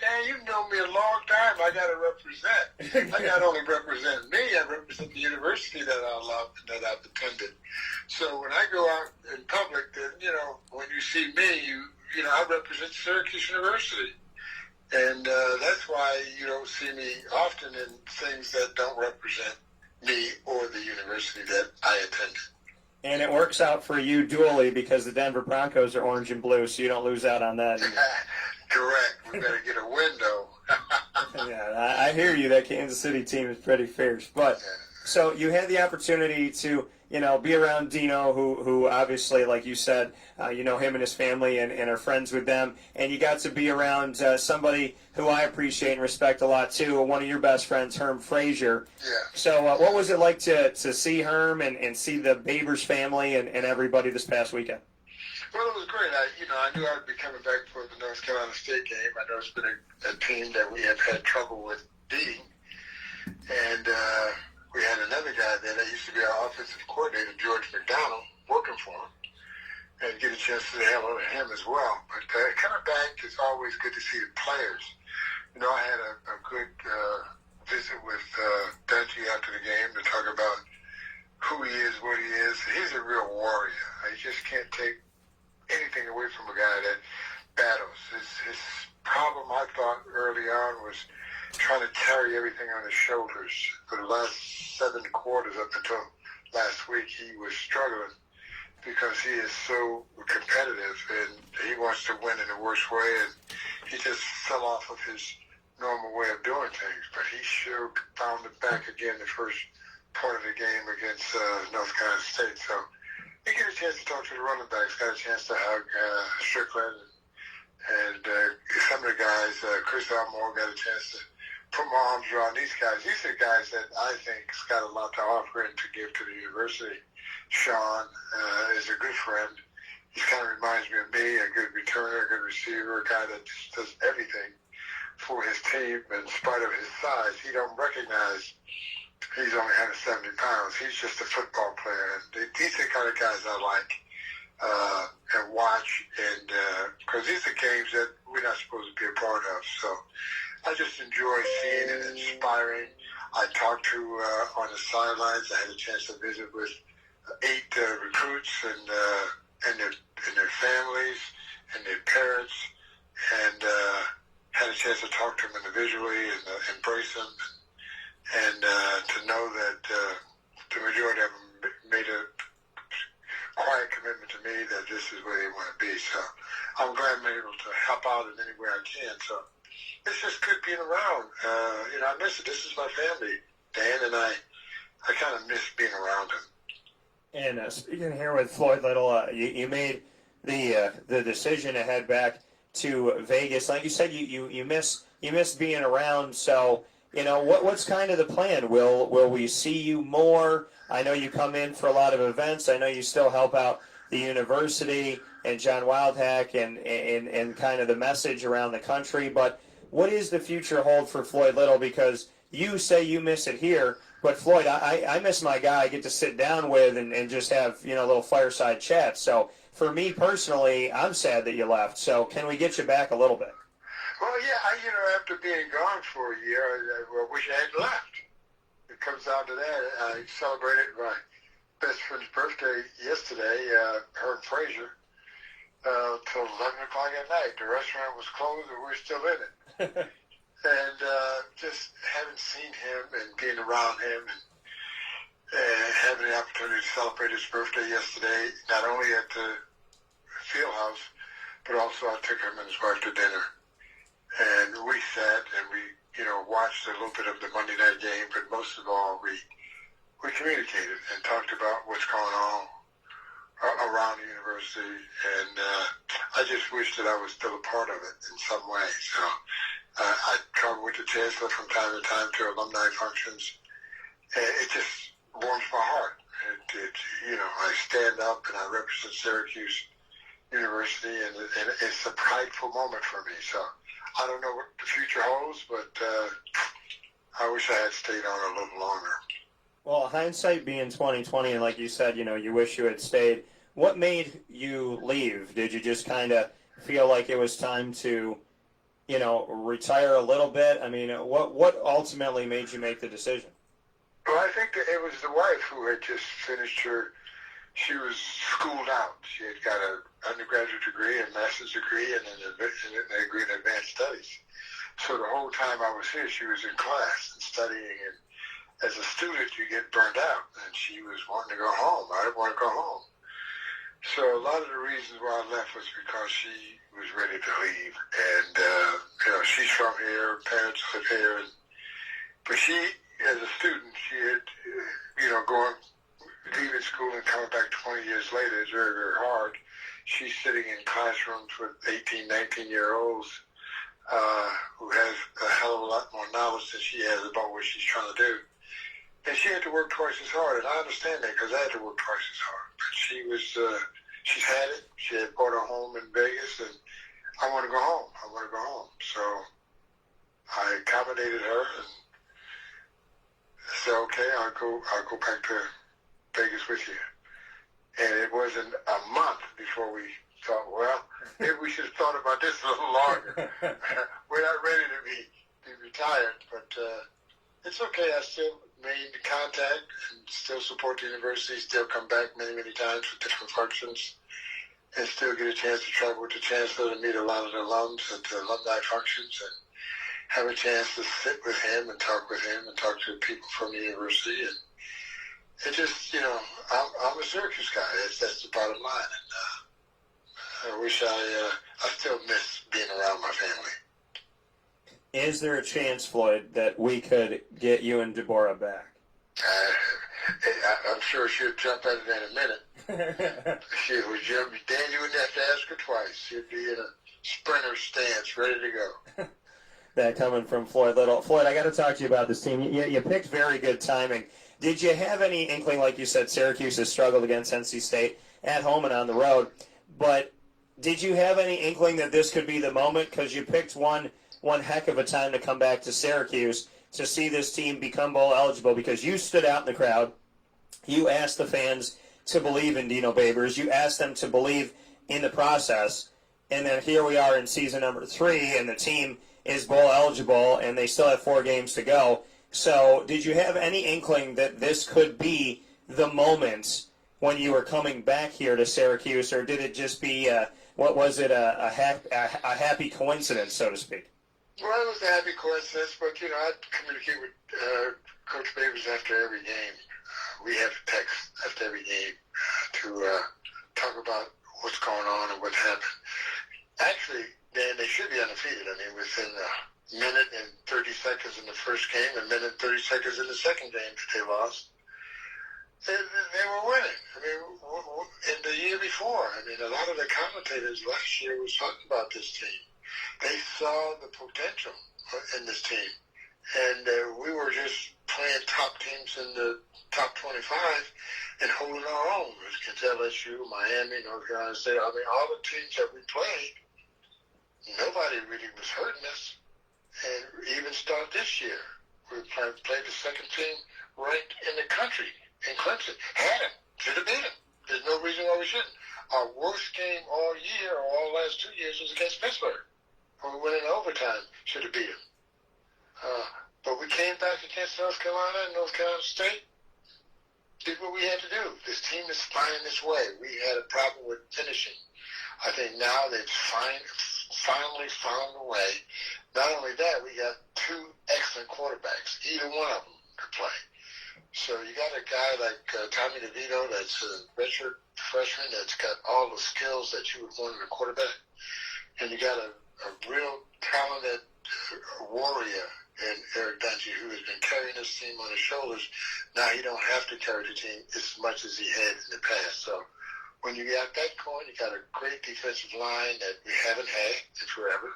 Dan, you know me a long time. I got to represent. I not only represent me, I represent the university that I've attended. So when I go out in public, then, when you see me, I represent Syracuse University. And that's why you don't see me often in things that don't represent me or the university that I attended. And it works out for you dually because the Denver Broncos are orange and blue, so you don't lose out on that. Correct. We better get a window. Yeah, I hear you. That Kansas City team is pretty fierce. But so you had the opportunity to, be around Dino, who obviously, like you said, him and his family and are friends with them. And you got to be around somebody who I appreciate and respect a lot, too, one of your best friends, Herm Frazier. Yeah. So what was it like to see Herm and see the Babers family and everybody this past weekend? Well, it was great. I knew I would be coming back for the North Carolina State game. I know it's been a team that we have had trouble with beating. And we had another guy there that used to be our offensive coordinator, George McDonald, working for him. And get a chance to say hello to him as well. But coming back, it's always good to see the players. I had a good visit with Dungey after the game to talk about who he is, what he is. He's a real warrior. You just can't take anything away from a guy that battles. His problem, I thought, early on was trying to carry everything on his shoulders. For the last 7 quarters up until last week, he was struggling because he is so competitive and he wants to win in the worst way, and he just fell off of his normal way of doing things. But he sure found it back again the first part of the game against North Carolina State. So you get a chance to talk to the running backs, got a chance to hug Strickland and some of the guys. Chris Elmore got a chance to put my arms around these guys. These are guys that I think has got a lot to offer and to give to the university. Sean is a good friend. He kind of reminds me of me, a good returner, a good receiver, a guy that just does everything for his team. In spite of his size, he don't recognize he's only 170 pounds. He's just a football player. And these are the kind of guys I like and watch. And because these are games that we're not supposed to be a part of. So I just enjoy seeing and inspiring. I talked to on the sidelines. I had a chance to visit with 8 recruits and their families and their parents, and had a chance to talk to them individually and embrace them, and to know that the majority of them made a quiet commitment to me that this is where they want to be. So I'm glad I'm able to help out in any way I can. So it's just good being around. I miss it. This is my family, Dan, and I kind of miss being around them. And speaking here with Floyd Little, you made the decision to head back to Vegas. Like you said, you miss being around. So what's kind of the plan? Will we see you more? I know you come in for a lot of events. I know you still help out the university and John Wildhack and kind of the message around the country. But what is the future hold for Floyd Little? Because you say you miss it here. But Floyd, I miss my guy I get to sit down with and just have, a little fireside chat. So for me personally, I'm sad that you left. So can we get you back a little bit? Well, yeah, after being gone for a year, I wish I had left. It comes down to that. I celebrated my best friend's birthday yesterday, her and Frazier, till 11 o'clock at night. The restaurant was closed and we're still in it. And just having seen him and being around him and having the opportunity to celebrate his birthday yesterday, not only at the field house, but also I took him and his wife to dinner. And we sat and we, watched a little bit of the Monday night game, but most of all, we communicated and talked about what's going on around the university. And I just wish that I was still a part of it in some way. So I travel with the chancellor from time to time to alumni functions. And it just warms my heart. I stand up and I represent Syracuse University, and it's a prideful moment for me. So I don't know what the future holds, but I wish I had stayed on a little longer. Well, hindsight being 2020, and like you said, you wish you had stayed. What made you leave? Did you just kind of feel like it was time to retire a little bit? I mean, what ultimately made you make the decision? Well, I think that it was the wife who had just finished she was schooled out. She had got an undergraduate degree, a master's degree, and a degree in advanced studies. So the whole time I was here, she was in class and studying, and as a student, you get burned out, and she was wanting to go home. I didn't want to go home. So a lot of the reasons why I left was because she was ready to leave. And, she's from here, parents live here. But she, as a student, she had, leaving school and coming back 20 years later is very, very hard. She's sitting in classrooms with 18, 19-year-olds who has a hell of a lot more knowledge than she has about what she's trying to do. And she had to work twice as hard, and I understand that because I had to work twice as hard. But she was she's had it. She had bought her home in Vegas, and I want to go home. So I accommodated her and said, okay, I'll go back to Vegas with you. And it wasn't a month before we thought, well, maybe we should have thought about this a little longer. We're not ready to be retired, but it's okay. I still made contact and still support the university, still come back many, many times for different functions, and still get a chance to travel with the chancellor and meet a lot of the alums at the alumni functions and have a chance to sit with him and talk to people from the university. And it just, I'm a Syracuse guy. That's the bottom line. And I wish I still miss being around my family. Is there a chance, Floyd, that we could get you and Deborah back? I'm sure she'll jump at it in a minute. She would jump. Dan, you wouldn't have to ask her twice. She'd be in a sprinter stance, ready to go. That coming from Floyd Little. Floyd, I got to talk to you about this team. You picked very good timing. Did you have any inkling, like you said, Syracuse has struggled against NC State at home and on the road, but did you have any inkling that this could be the moment? Because you picked one heck of a time to come back to Syracuse to see this team become bowl eligible, because you stood out in the crowd. You asked the fans to believe in Dino Babers. You asked them to believe in the process. And then here we are in season number 3, and the team is bowl eligible, and they still have 4 games to go. So did you have any inkling that this could be the moment when you were coming back here to Syracuse, or did it just be, a happy coincidence, so to speak? Well, it was a happy coincidence, but, I'd communicate with Coach Babers after every game. We have text after every game to talk about what's going on and what's happened. Actually, Dan, they should be undefeated. I mean, within a minute and 30 seconds in the first game, a minute and 30 seconds in the second game that they lost, they were winning. I mean, in the year before, a lot of the commentators last year was talking about this team. They saw the potential in this team. And we were just playing top teams in the top 25 and holding our own. Against LSU, Miami, North Carolina State. All the teams that we played, nobody really was hurting us. And even start this year, we played the second team ranked in the country in Clemson. Had them. Should have beat them. There's no reason why we shouldn't. Our worst game all year, or all last 2 years, was against Pittsburgh. When we went in overtime, should have beat them. But we came back against North Carolina and North Carolina State, did what we had to do. This team is finding its way. We had a problem with finishing. I think now they've finally found a way. Not only that, we got 2 excellent quarterbacks. Either one of them could play. So you got a guy like Tommy DeVito that's a redshirt freshman that's got all the skills that you would want in a quarterback. And you got a real talented warrior in Eric Dungy, who has been carrying this team on his shoulders. Now he don't have to carry the team as much as he had in the past. So when you got that going, you got a great defensive line that we haven't had in forever.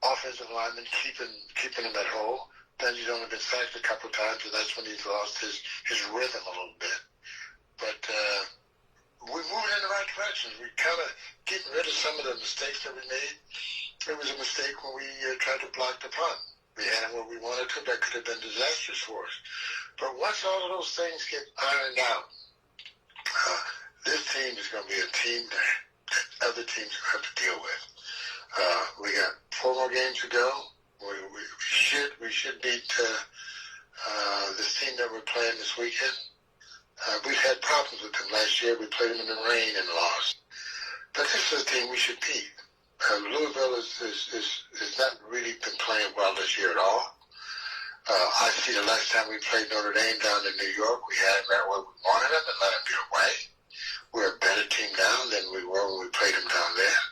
Offensive linemen keeping them at whole. Dungy's only been sacked a couple of times, and that's when he's lost his rhythm a little bit. But we're moving in the right direction. We're kind of getting rid of some of the mistakes that we made. It was a mistake when we tried to block the punt. We had him where we wanted to. That could have been disastrous for us. But once all of those things get ironed out, this team is going to be a team that other teams have to deal with. We got 4 more games to go. We should beat this team that we're playing this weekend. We've had problems with them last year. We played them in the rain and lost. But this is a team we should beat. Louisville has not really been playing well this year at all. I see the last time we played Notre Dame down in New York, we had them right where we wanted them and let them get away. We're a better team now than we were when we played them down there.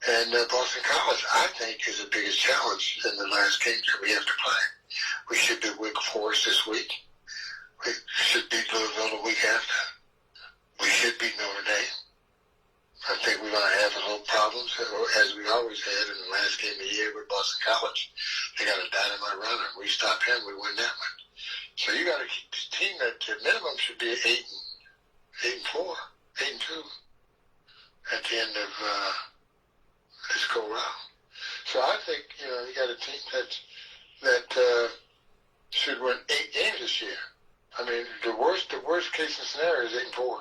And Boston College, I think, is the biggest challenge in the last games that we have to play. We should beat Wake Forest this week. We should beat Louisville the week after. We should beat Notre Dame. I think we're going to have a little problems, as we always had in the last game of the year with Boston College. They got a dynamite runner. We stop him, we win that one. So you got a team that at minimum should be 8-4, 8-2. at the end of this go-round. So I think, you got a team that should win 8 games this year. I mean, the worst case scenario is 8-4.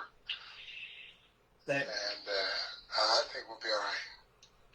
And I think we'll be all right.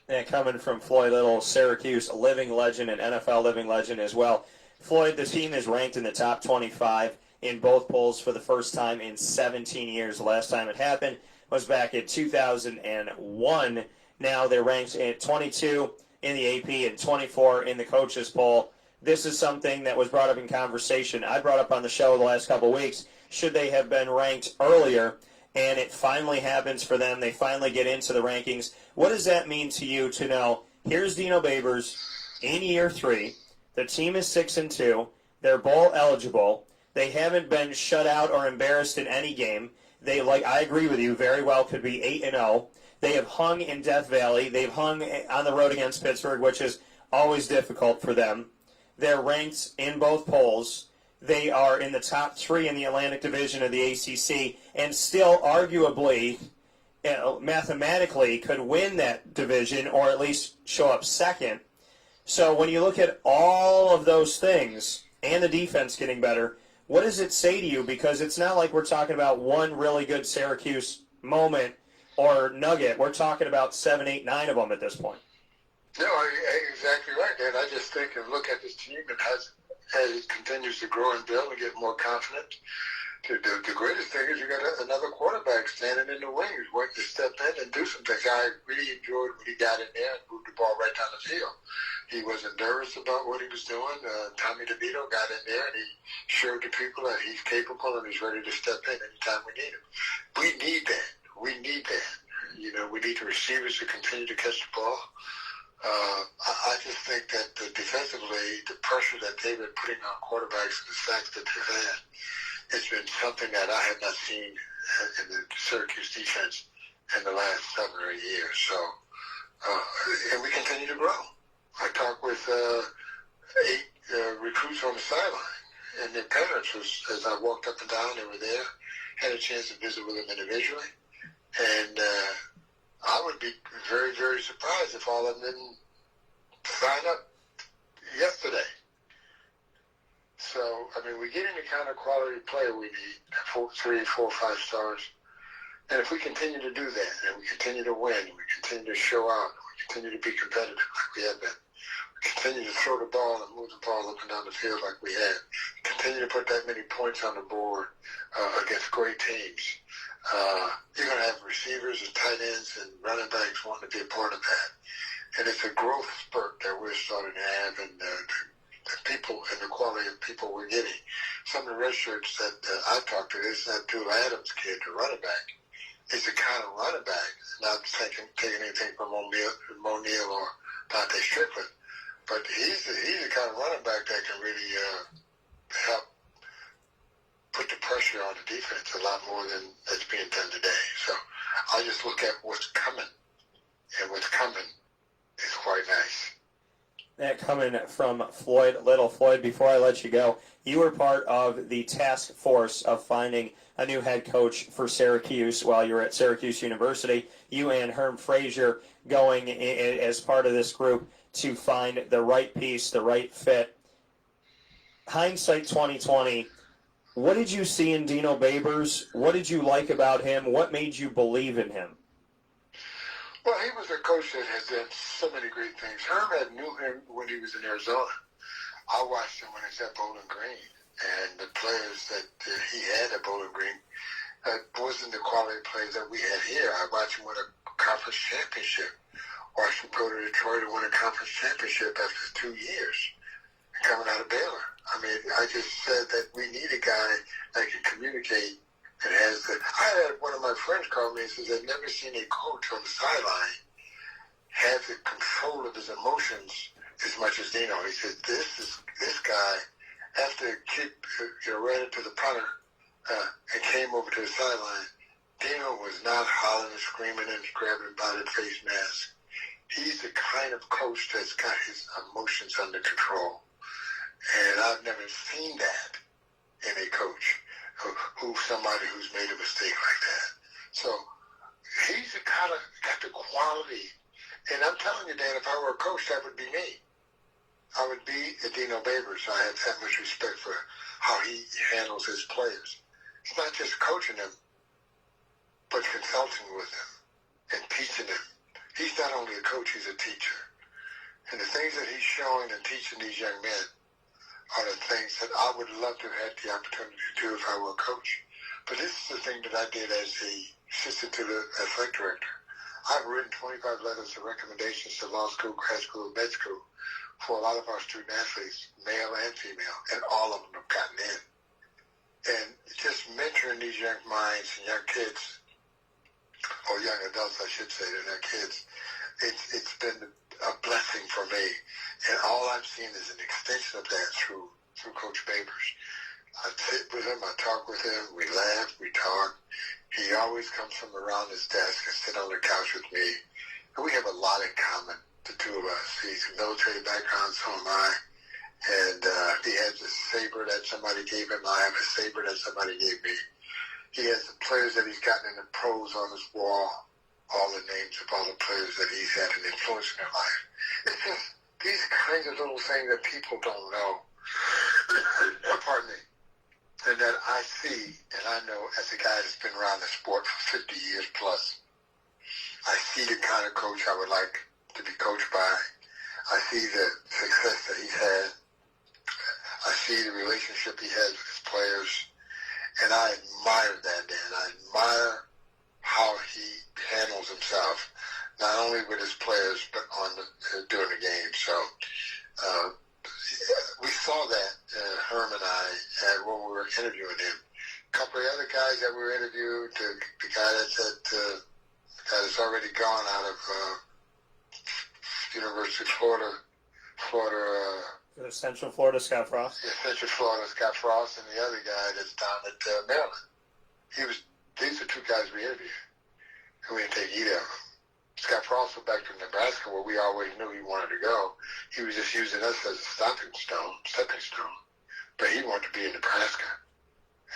And coming from Floyd Little, Syracuse, a living legend and NFL living legend as well. Floyd, the team is ranked in the top 25 in both polls for the first time in 17 years. The last time it happened was back in 2001. Now they're ranked at 22 in the AP and 24 in the coaches poll. This is something that was brought up in conversation. I brought up on the show the last couple of weeks. Should they have been ranked earlier? And it finally happens for them. They finally get into the rankings. What does that mean to you to know, here's Dino Babers in year 3. The team is 6-2. They're bowl eligible. They haven't been shut out or embarrassed in any game. They, I agree with you, very well could be 8-0. They have hung in Death Valley. They've hung on the road against Pittsburgh, which is always difficult for them. They're ranked in both polls. They are in the top 3 in the Atlantic Division of the ACC, and still arguably, mathematically, could win that division or at least show up second. So when you look at all of those things and the defense getting better, what does it say to you? Because it's not like we're talking about one really good Syracuse moment or nugget. We're talking about 7, 8, 9 of them at this point. No, exactly right, Dan. I just think and look at this team and as it continues to grow and build and get more confident. The greatest thing is you got another quarterback standing in the wings, waiting to step in and do some things. I really enjoyed when he got in there and moved the ball right down the field. He wasn't nervous about what he was doing. Tommy DeVito got in there and he showed the people that he's capable and he's ready to step in anytime we need him. We need that. We need that. We need the receivers to continue to catch the ball. I just think that defensively, the pressure that they've been putting on quarterbacks and the sacks that they've had, it's been something that I have not seen in the Syracuse defense in the last 7 or 8 years. So, and we continue to grow. I talked with 8 recruits on the sideline, and their parents, as I walked up and down, they were there, had a chance to visit with them individually, and I would be very, very surprised if all of them didn't sign up yesterday. So, we're getting the kind of quality player we need, 3, 4, 5 stars. And if we continue to do that, and we continue to win, and we continue to show out, and we continue to be competitive like we have been, we continue to throw the ball and move the ball up and down the field like we have, continue to put that many points on the board against great teams, you're going to have receivers and tight ends and running backs wanting to be a part of that. And it's a growth spurt that we're starting to have, and the people and the quality of people we're getting. Some of the red shirts that I've talked to, is that Dual Adams kid, the running back, is the kind of running back, not taking anything from O'Neal or Dante Strickland, but he's the kind of running back that can really help put the pressure on the defense a lot more than that's being done today. So I just look at what's coming, and what's coming is quite nice. That coming from Floyd Little. Floyd, before I let you go, you were part of the task force of finding a new head coach for Syracuse while you were at Syracuse University. You and Herm Frazier going as part of this group to find the right piece, the right fit. Hindsight 2020, what did you see in Dino Babers? What did you like about him? What made you believe in him? Well, he was a coach that has done so many great things. Herm knew him when he was in Arizona. I watched him when he was at Bowling Green, and the players that he had at Bowling Green wasn't the quality players that we had here. I watched him win a conference championship. Watched him go to Detroit and win a conference championship after 2 years coming out of Baylor. I just said that we need a guy that can communicate. I had one of my friends call me and says I've never seen a coach on the sideline have the control of his emotions as much as Dino. He said this guy, after the kid ran into the punter and came over to the sideline, Dino was not hollering and screaming and grabbing by the face mask. He's the kind of coach that's got his emotions under control. And I've never seen that in a coach. Somebody who's made a mistake like that. So he's the kind want to be. And I'm telling you, Dan, if I were a coach, that would be me. I would be a Dino Babers. I have that much respect for how he handles his players. It's not just coaching them, but consulting with them and teaching them. He's not only a coach, he's a teacher. And the things that he's showing and teaching these young men are the things that I would love to have had the opportunity to do if I were a coach. But this is the thing that I did as the assistant to the athletic director. I've written 25 letters of recommendations to law school, grad school, med school for a lot of our student athletes, male and female, and all of them have gotten in. And just mentoring these young minds and young kids, or young adults, I should say, they're not kids, it's been a blessing for me. And all I'm seeing is an extension of that through Coach Babers. I sit with him, I talk with him, we laugh, we talk. He always comes from around his desk and sit on the couch with me. And we have a lot in common, the two of us. He's a military background, so am I. And he has a saber that somebody gave him. I have a saber that somebody gave me. He has the players that he's gotten in the pros on his wall, all the names of all the players that he's had an influence in their life. It's just these kinds of little things that people don't know. Pardon me. And that I see, and I know as a guy that's been around the sport for 50 years plus, I see the kind of coach I would like to be coached by. I see the success that he's had. I see the relationship he has with his players. And I admire that, Dan. I admire how he handles himself, not only with his players, but during the game. So we saw that, Herm and I, when we were interviewing him. A couple of other guys that we were interviewed, the guy that's already gone out of University of Florida, Central Florida, Scott Frost. Yeah, Central Florida, Scott Frost, and the other guy that's down at Maryland. These are two guys we interviewed, and we didn't take either of them. Scott Frost went back to Nebraska, where we always knew he wanted to go. He was just using us as a stepping stone. But he wanted to be in Nebraska,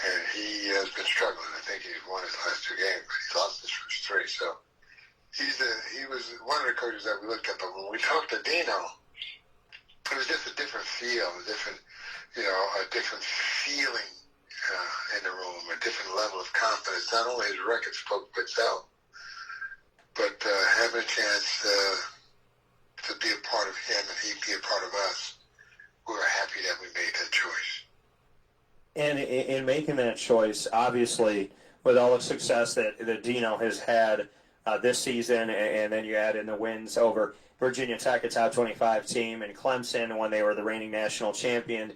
and he has been struggling. I think he's won his last two games, but he's lost his first three. So he was one of the coaches that we looked at. But when we talked to Dino, it was just a different feel, a different feeling in the room, a different level of confidence. Not only his record spoke for itself, but having a chance to be a part of him and he be a part of us, we were happy that we made that choice. And in making that choice, obviously, with all the success that Dino has had this season, and then you add in the wins over Virginia Tech, a top 25 team, and Clemson when they were the reigning national champion,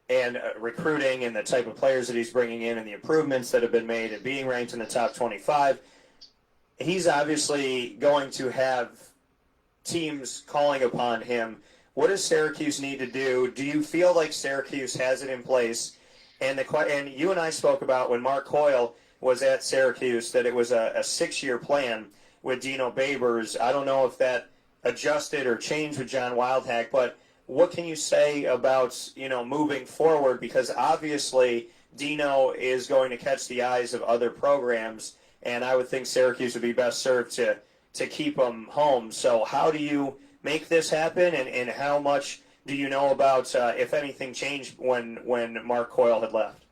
and recruiting and the type of players that he's bringing in and the improvements that have been made and being ranked in the top 25, he's obviously going to have teams calling upon him. What does Syracuse need to do? Do you feel like Syracuse has it in place? And you and I spoke about when Mark Coyle was at Syracuse that it was a 6-year plan with Dino Babers. I don't know if that adjusted or changed with John Wildhack, but what can you say about, moving forward? Because obviously Dino is going to catch the eyes of other programs, and I would think Syracuse would be best served to keep him home. So how do you make this happen, and how much do you know about, if anything changed when Mark Coyle had left?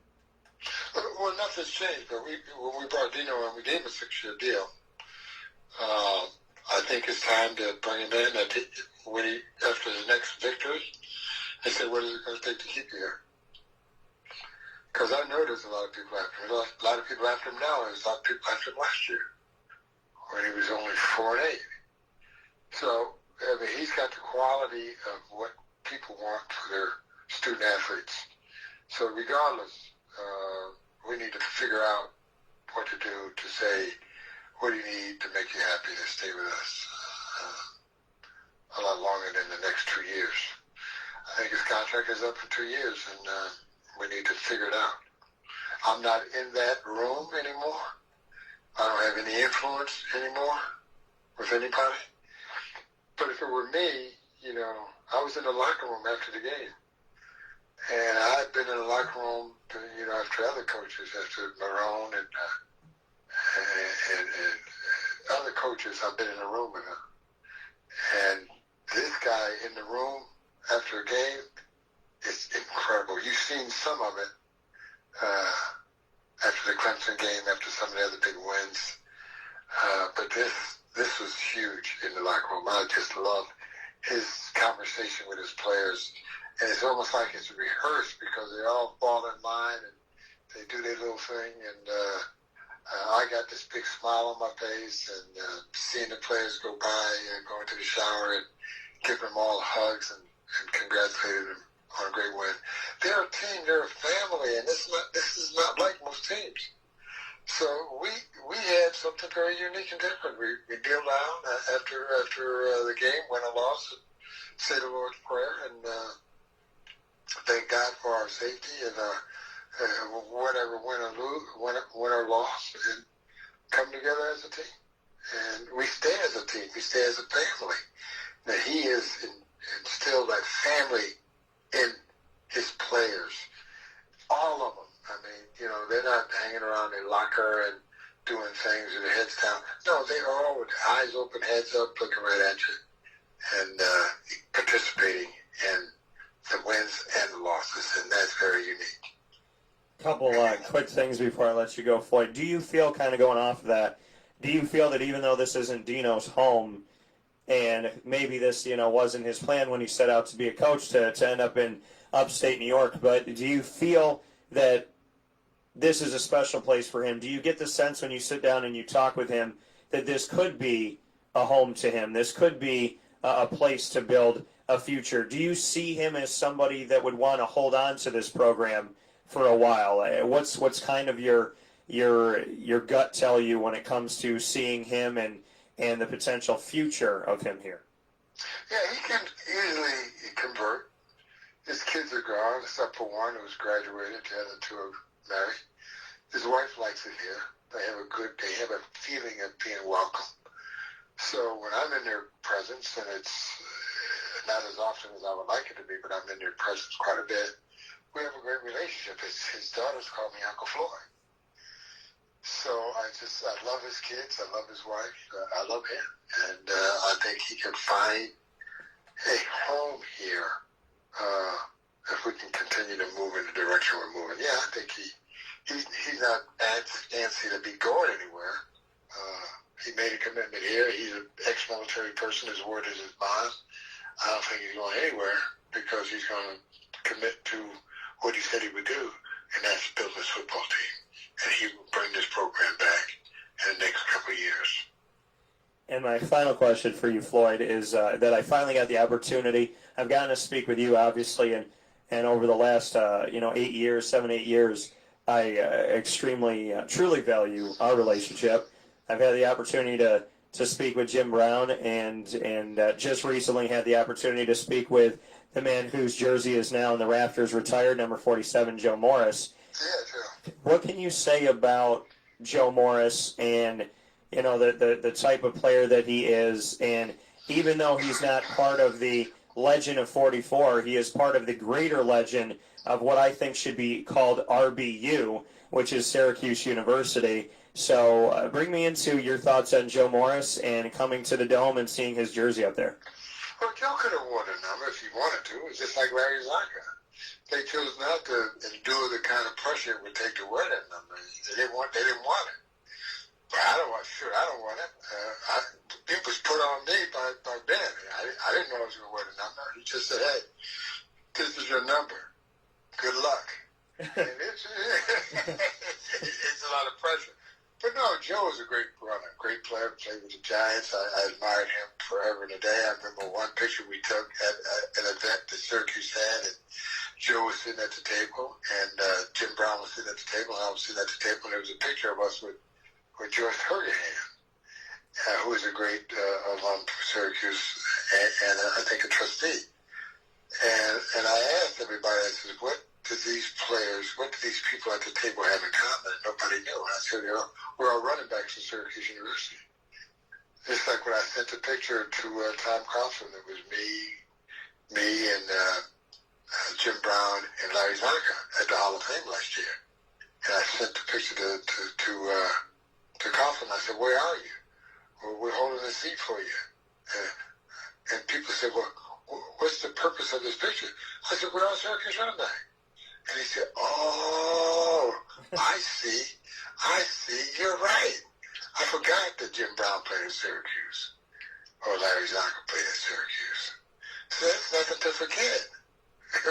Well, nothing's changed, but when we brought Dino in, we gave him a 6-year deal. I think it's time to bring him in. After his next victory, I said, what is it going to take to keep you here? Because I know there's a lot of people after him. A lot of people after him now. There's a lot of people after him last year when he was only 4-8. So, he's got the quality of what people want for their student athletes. So regardless, we need to figure out what to do to say, what do you need to make you happy to stay with us a lot longer than the next 2 years. I think his contract is up for 2 years, and we need to figure it out. I'm not in that room anymore. I don't have any influence anymore with anybody. But if it were me, I was in the locker room after the game. And I've been in the locker room, after other coaches, after Marone and other coaches years I've been in a room with him. And this guy in the room after a game, it's incredible. You've seen some of it after the Clemson game, after some of the other big wins. But this was huge in the locker room. I just love his conversation with his players. And it's almost like it's rehearsed because they all fall in line and they do their little thing. And I got this big smile on my face, and seeing the players go by and going to the shower and giving them all hugs and congratulating them on a great win. They're a team, they're a family, and this is not like most teams. So we had something very unique and different. We kneeled down after the game, win or loss, and say the Lord's Prayer, and thank God for our safety and whatever win or loss, and come together as a team. And we stay as a team. We stay as a family. Now, he has instilled that family in his players, all of them. I mean, you know, they're not hanging around their locker and doing things with their heads down. No, they are all with eyes open, heads up, looking right at you, and participating in the wins and the losses, and that's very unique. Couple quick things before I let you go, Floyd. Do you feel, kind of going off of that, do you feel that even though this isn't Dino's home, and maybe this, you know, wasn't his plan when he set out to be a coach to end up in upstate New York, but do you feel that this is a special place for him? Do you get the sense when you sit down and you talk with him that this could be a home to him? This could be a place to build a future? Do you see him as somebody that would want to hold on to this program for a while? What's kind of your gut tell you when it comes to seeing him and the potential future of him here? Yeah, he can easily convert. His kids are gone, except for one who's graduated. The other two are married. His wife likes it here. They have a feeling of being welcome. So when I'm in their presence, and it's not as often as I would like it to be, but I'm in their presence quite a bit, we have a great relationship. His daughters call me Uncle Floyd. So I love his kids. I love his wife. I love him. And I think he can find a home here if we can continue to move in the direction we're moving. Yeah, I think he's not antsy to be going anywhere. He made a commitment here. He's an ex-military person. His word is his bond. I don't think he's going anywhere because he's going to commit to what he said he would do, and that's build this football team. And he will bring this program back in the next couple of years. And my final question for you, Floyd, is that I finally got the opportunity. I've gotten to speak with you, obviously, and over the last 7, 8 years, I extremely, truly value our relationship. I've had the opportunity to speak with Jim Brown, and just recently had the opportunity to speak with the man whose jersey is now in the rafters, retired, number 47, Joe Morris. Yeah, Joe. What can you say about Joe Morris and, you know, the type of player that he is? And even though he's not part of the legend of 44, he is part of the greater legend of what I think should be called RBU, which is Syracuse University. So bring me into your thoughts on Joe Morris and coming to the Dome and seeing his jersey up there. Well, Joe could have worn a number if he wanted to. It's just like Larry Zonka. They chose not to endure the kind of pressure it would take to wear that number. They didn't want it. But I don't want it. It was put on me by Ben. I didn't know I was going to wear the number. He just said, hey, this is your number. Good luck. And it's a lot of pressure. But no, Joe is a great runner, great player, played with the Giants. I admired him forever and a day. I remember one picture we took at an event that Syracuse had, and Joe was sitting at the table, and Jim Brown was sitting at the table, and I was sitting at the table, and there was a picture of us with George Hurrihan, who is a great alum from Syracuse, and I think a trustee. And I asked everybody, I said, what do these people at the table have in common? Nobody knew. I said, we're all running backs at Syracuse University. Just like when I sent the picture to Tom Coughlin, it was me and Jim Brown and Larry Zonka at the Hall of Fame last year. And I sent the picture to Coughlin. I said, where are you? we're holding a seat for you. And people said, well, what's the purpose of this picture? I said, we're on Syracuse running back. And he said, oh, I see, you're right. I forgot that Jim Brown played at Syracuse, or Larry Zonka played at Syracuse. So that's nothing to forget.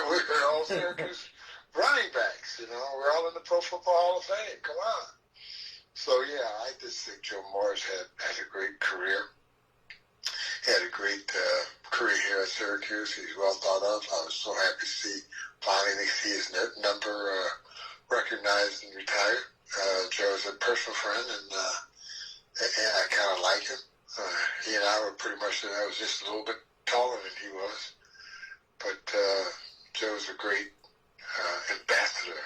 We're all Syracuse running backs, you know. We're all in the Pro Football Hall of Fame. Come on. So, yeah, I just think Joe Morris had a great career. He had a great career here at Syracuse. He's well thought of. I was so happy to finally see his number recognized and retired. Joe's a personal friend, and I kind of like him. He and I were pretty much, I was just a little bit taller than he was. But Joe's a great ambassador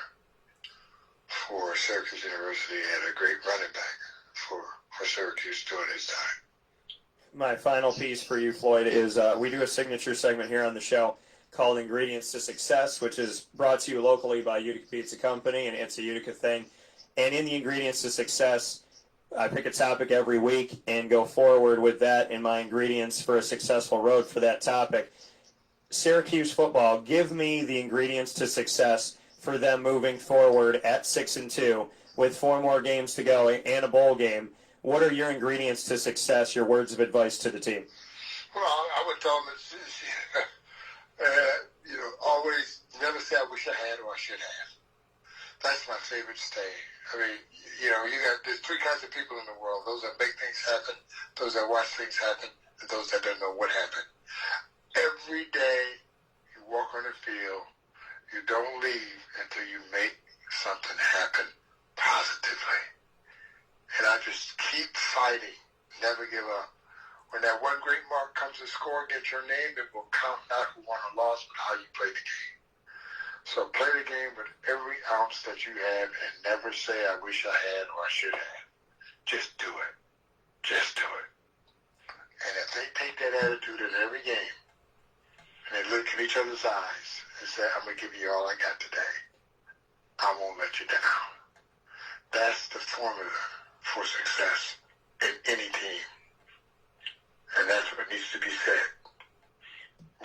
for Syracuse University and a great running back for Syracuse during his time. My final piece for you, Floyd, is we do a signature segment here on the show called Ingredients to Success, which is brought to you locally by Utica Pizza Company, and it's a Utica thing. And in the Ingredients to Success, I pick a topic every week and go forward with that in my ingredients for a successful road for that topic. Syracuse football, give me the ingredients to success for them moving forward at 6-2 with 4 more games to go and a bowl game. What are your ingredients to success, your words of advice to the team? Well, I would tell them, always never say I wish I had or I should have. That's my favorite saying. I mean, there's 3 kinds of people in the world. Those that make things happen, those that watch things happen, and those that don't know what happened. Every day you walk on the field, you don't leave until you make something happen positively. And I just keep fighting, never give up. When that one great mark comes to score against your name, it will count not who won or lost, but how you play the game. So play the game with every ounce that you have and never say, I wish I had or I should have. Just do it. Just do it. And if they take that attitude in every game, and they look in each other's eyes and say, I'm going to give you all I got today, I won't let you down. That's the formula for success in any team. And that's what needs to be said.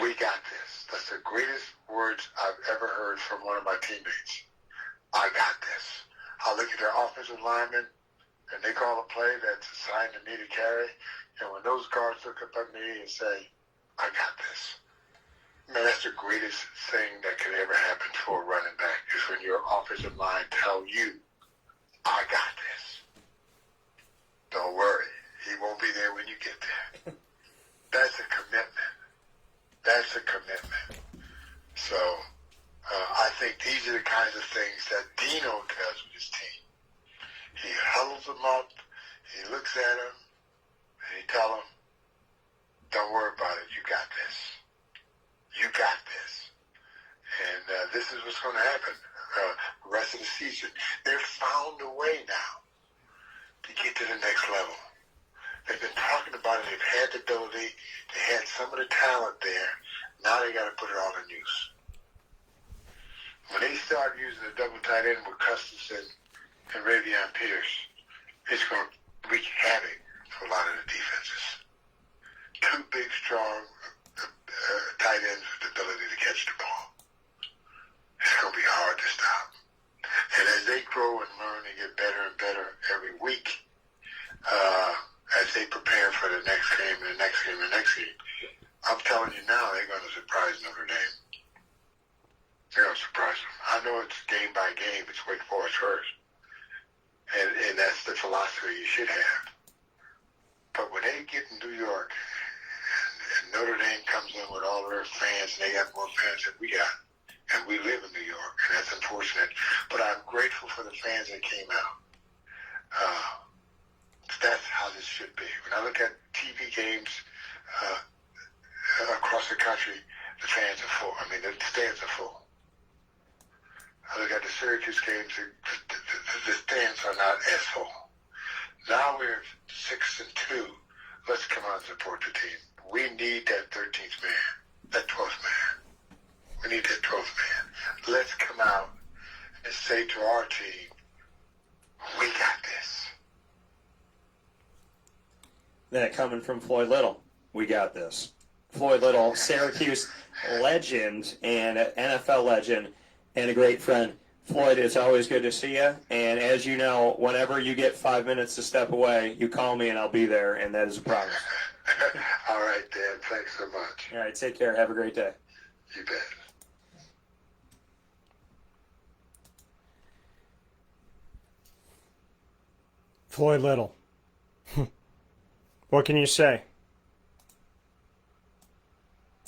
We got this. That's the greatest words I've ever heard from one of my teammates. I got this. I look at their offensive linemen, and they call a play that's assigned to me to carry, and when those guards look up at me and say, I got this. Man, that's the greatest thing that could ever happen for a running back, is when your offensive line tell you, I got this. Don't worry. He won't be there when you get there. That's a commitment. That's a commitment. So I think these are the kinds of things that Dino does with his team. He huddles them up, he looks at them, and he tells them, don't worry about it. You got this. You got this. And this is what's going to happen the rest of the season. They've found a way now to get to the next level. They've been talking about it. They've had the ability. They had some of the talent there. Now they got to put it all in use. When they start using the double tight end with Custis and Ravion Pierce, it's going to wreak havoc for a lot of the defenses. 2 big, strong tight ends with the ability to catch the ball. It's going to be hard to stop. And as they grow and learn and get better and better every week, as they prepare for the next game and the next game and the next game, I'm telling you now, they're going to surprise Notre Dame. They're going to surprise them. I know it's game by game. It's Wake Forest first. And that's the philosophy you should have. But when they get in New York and Notre Dame comes in with all their fans, and they got more fans than we got, and we live in New York, and that's unfortunate. But I'm grateful for the fans that came out. That's how this should be. When I look at TV games across the country, the fans are full. I mean, the stands are full. I look at the Syracuse games, the stands are not as full. Now we're 6-2. Let's come out and support the team. We need that 13th man, that 12th man. We need that 12th man. Let's come out and say to our team, we got this. that coming from Floyd Little. We got this. Floyd Little, Syracuse legend and NFL legend and a great friend. Floyd, it's always good to see you. And as you know, whenever you get 5 minutes to step away, you call me and I'll be there, and that is a promise. All right, Dan. Thanks so much. All right, take care. Have a great day. You bet. Floyd Little. What can you say?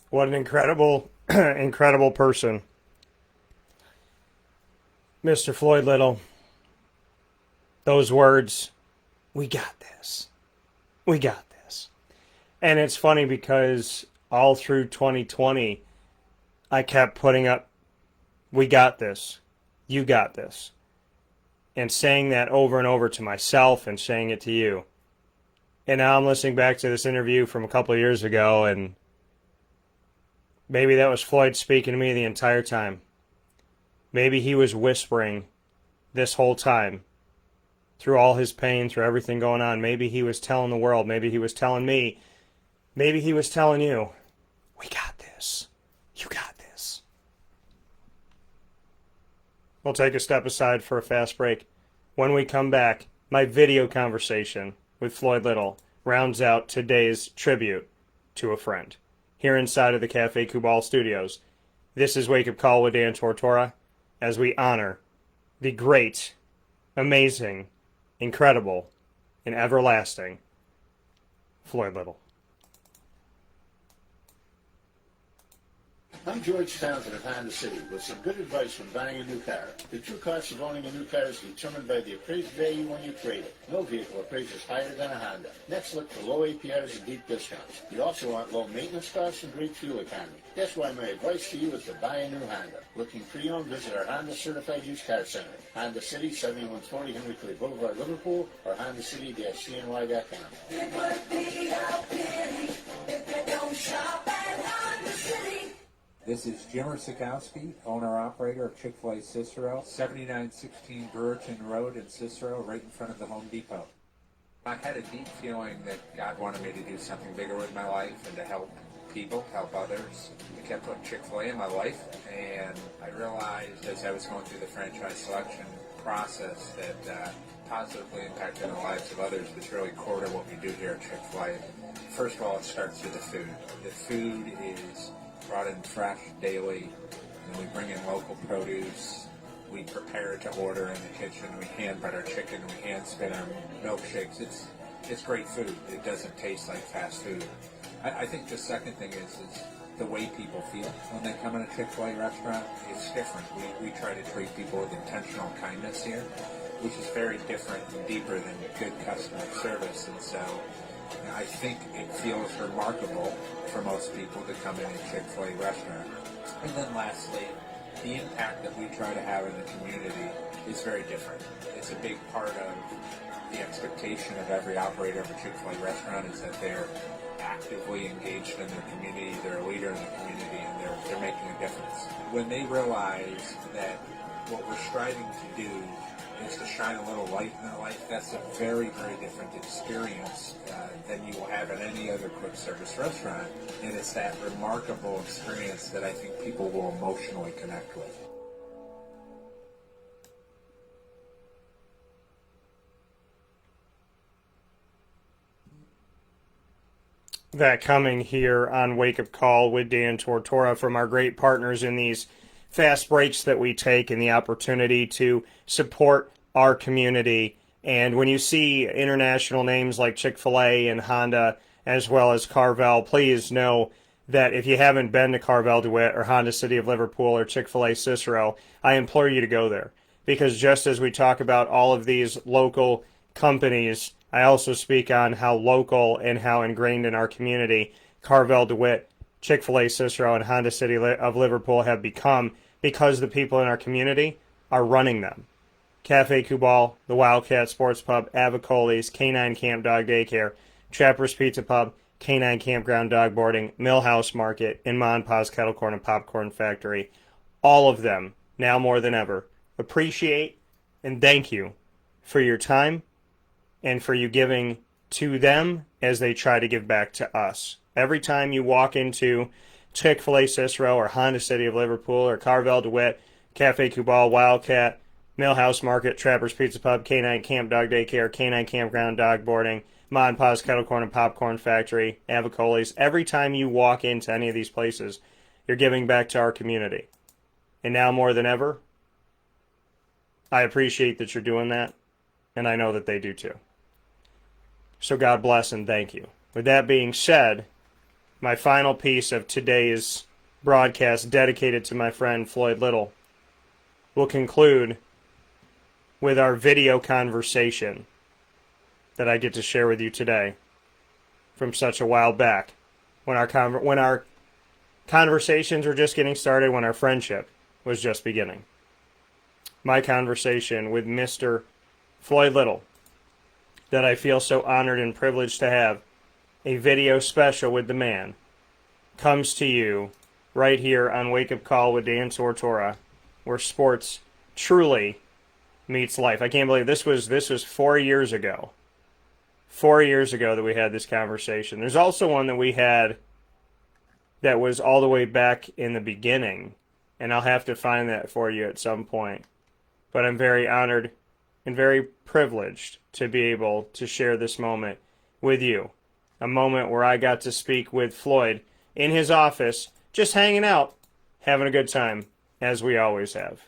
What an incredible, incredible person. Mr. Floyd Little. Those words, we got this. We got this. And it's funny because all through 2020, I kept putting up, we got this. You got this. And saying that over and over to myself and saying it to you. And now I'm listening back to this interview from a couple of years ago, and maybe that was Floyd speaking to me the entire time. Maybe he was whispering this whole time through all his pain, through everything going on. Maybe he was telling the world. Maybe he was telling me. Maybe he was telling you, we got this. You got this. We'll take a step aside for a fast break. When we come back, my video conversation with Floyd Little rounds out today's tribute to a friend. Here inside of the Cafe Kubal studios, this is Wake Up Call with Dan Tortora as we honor the great, amazing, incredible, and everlasting Floyd Little. I'm George Townsend of Honda City with some good advice when buying a new car. The true cost of owning a new car is determined by the appraised value when you trade it. No vehicle appraises higher than a Honda. Next, look for low APRs and deep discounts. You also want low maintenance costs and great fuel economy. That's why my advice to you is to buy a new Honda. Looking pre-owned, visit our Honda Certified Used Car Center. Honda City, 7140 Henry Clay Boulevard, Liverpool, or HondaCity-CNY.com. It would be a pity if you don't shop at Honda City. This is Jimmer Sikowski, owner-operator of Chick-fil-A Cicero, 7916 Brewerton Road in Cicero, right in front of the Home Depot. I had a deep feeling that God wanted me to do something bigger with my life and to help people, help others. I kept putting Chick-fil-A in my life, and I realized as I was going through the franchise selection process that positively impacting the lives of others was really core to what we do here at Chick-fil-A. First of all, it starts with the food. The food is brought in fresh daily, and we bring in local produce. We prepare it to order in the kitchen. We hand butter chicken. We hand spin our milkshakes. It's great food. It doesn't taste like fast food. I think the second thing is the way people feel when they come in a Chick-fil-A restaurant. It's different. We try to treat people with intentional kindness here, which is very different and deeper than good customer service. And so I think it feels remarkable for most people to come in a Chick-fil-A restaurant. And then lastly, the impact that we try to have in the community is very different. It's a big part of the expectation of every operator of a Chick-fil-A restaurant is that they're actively engaged in their community, they're a leader in the community, and they're making a difference. When they realize that what we're striving to do is to shine a little light in their life, that's a very, very different experience than you will have at any other quick service restaurant. And it's that remarkable experience that I think people will emotionally connect with. That coming here on Wake Up Call with Dan Tortora from our great partners in these fast breaks that we take and the opportunity to support our community. And when you see international names like Chick-fil-A and Honda as well as Carvel, please know that if you haven't been to Carvel DeWitt or Honda City of Liverpool or Chick-fil-A Cicero, I implore you to go there. Because just as we talk about all of these local companies, I also speak on how local and how ingrained in our community Carvel DeWitt, Chick-fil-A Cicero, and Honda City of Liverpool have become because the people in our community are running them. Cafe Kubal, the Wildcat Sports Pub, Avicoli's, Canine Camp Dog Daycare, Trapper's Pizza Pub, Canine Campground Dog Boarding, Millhouse Market, and Ma and Pa's Kettle Corn and Popcorn Factory. All of them, now more than ever, appreciate and thank you for your time and for you giving to them as they try to give back to us. Every time you walk into Chick-fil-A Cicero or Honda City of Liverpool or Carvel DeWitt, Cafe Kubal, Wildcat, Millhouse Market, Trapper's Pizza Pub, K9 Camp Dog Daycare, K9 Campground Dog Boarding, Ma and Pa's Kettle Corn and Popcorn Factory, Avicoli's, every time you walk into any of these places, you're giving back to our community. And now more than ever, I appreciate that you're doing that, and I know that they do too. So God bless and thank you. With that being said, my final piece of today's broadcast dedicated to my friend Floyd Little will conclude with our video conversation that I get to share with you today from such a while back when our conversations were just getting started, when our friendship was just beginning. My conversation with Mr. Floyd Little, that I feel so honored and privileged to have a video special with the man, comes to you right here on Wake Up Call with Dan Tortora, where sports truly meets life. I can't believe this was 4 years ago. 4 years ago that we had this conversation. There's also one that we had that was all the way back in the beginning, and I'll have to find that for you at some point. But I'm very honored and very privileged to be able to share this moment with you. A moment where I got to speak with Floyd in his office, just hanging out, having a good time, as we always have.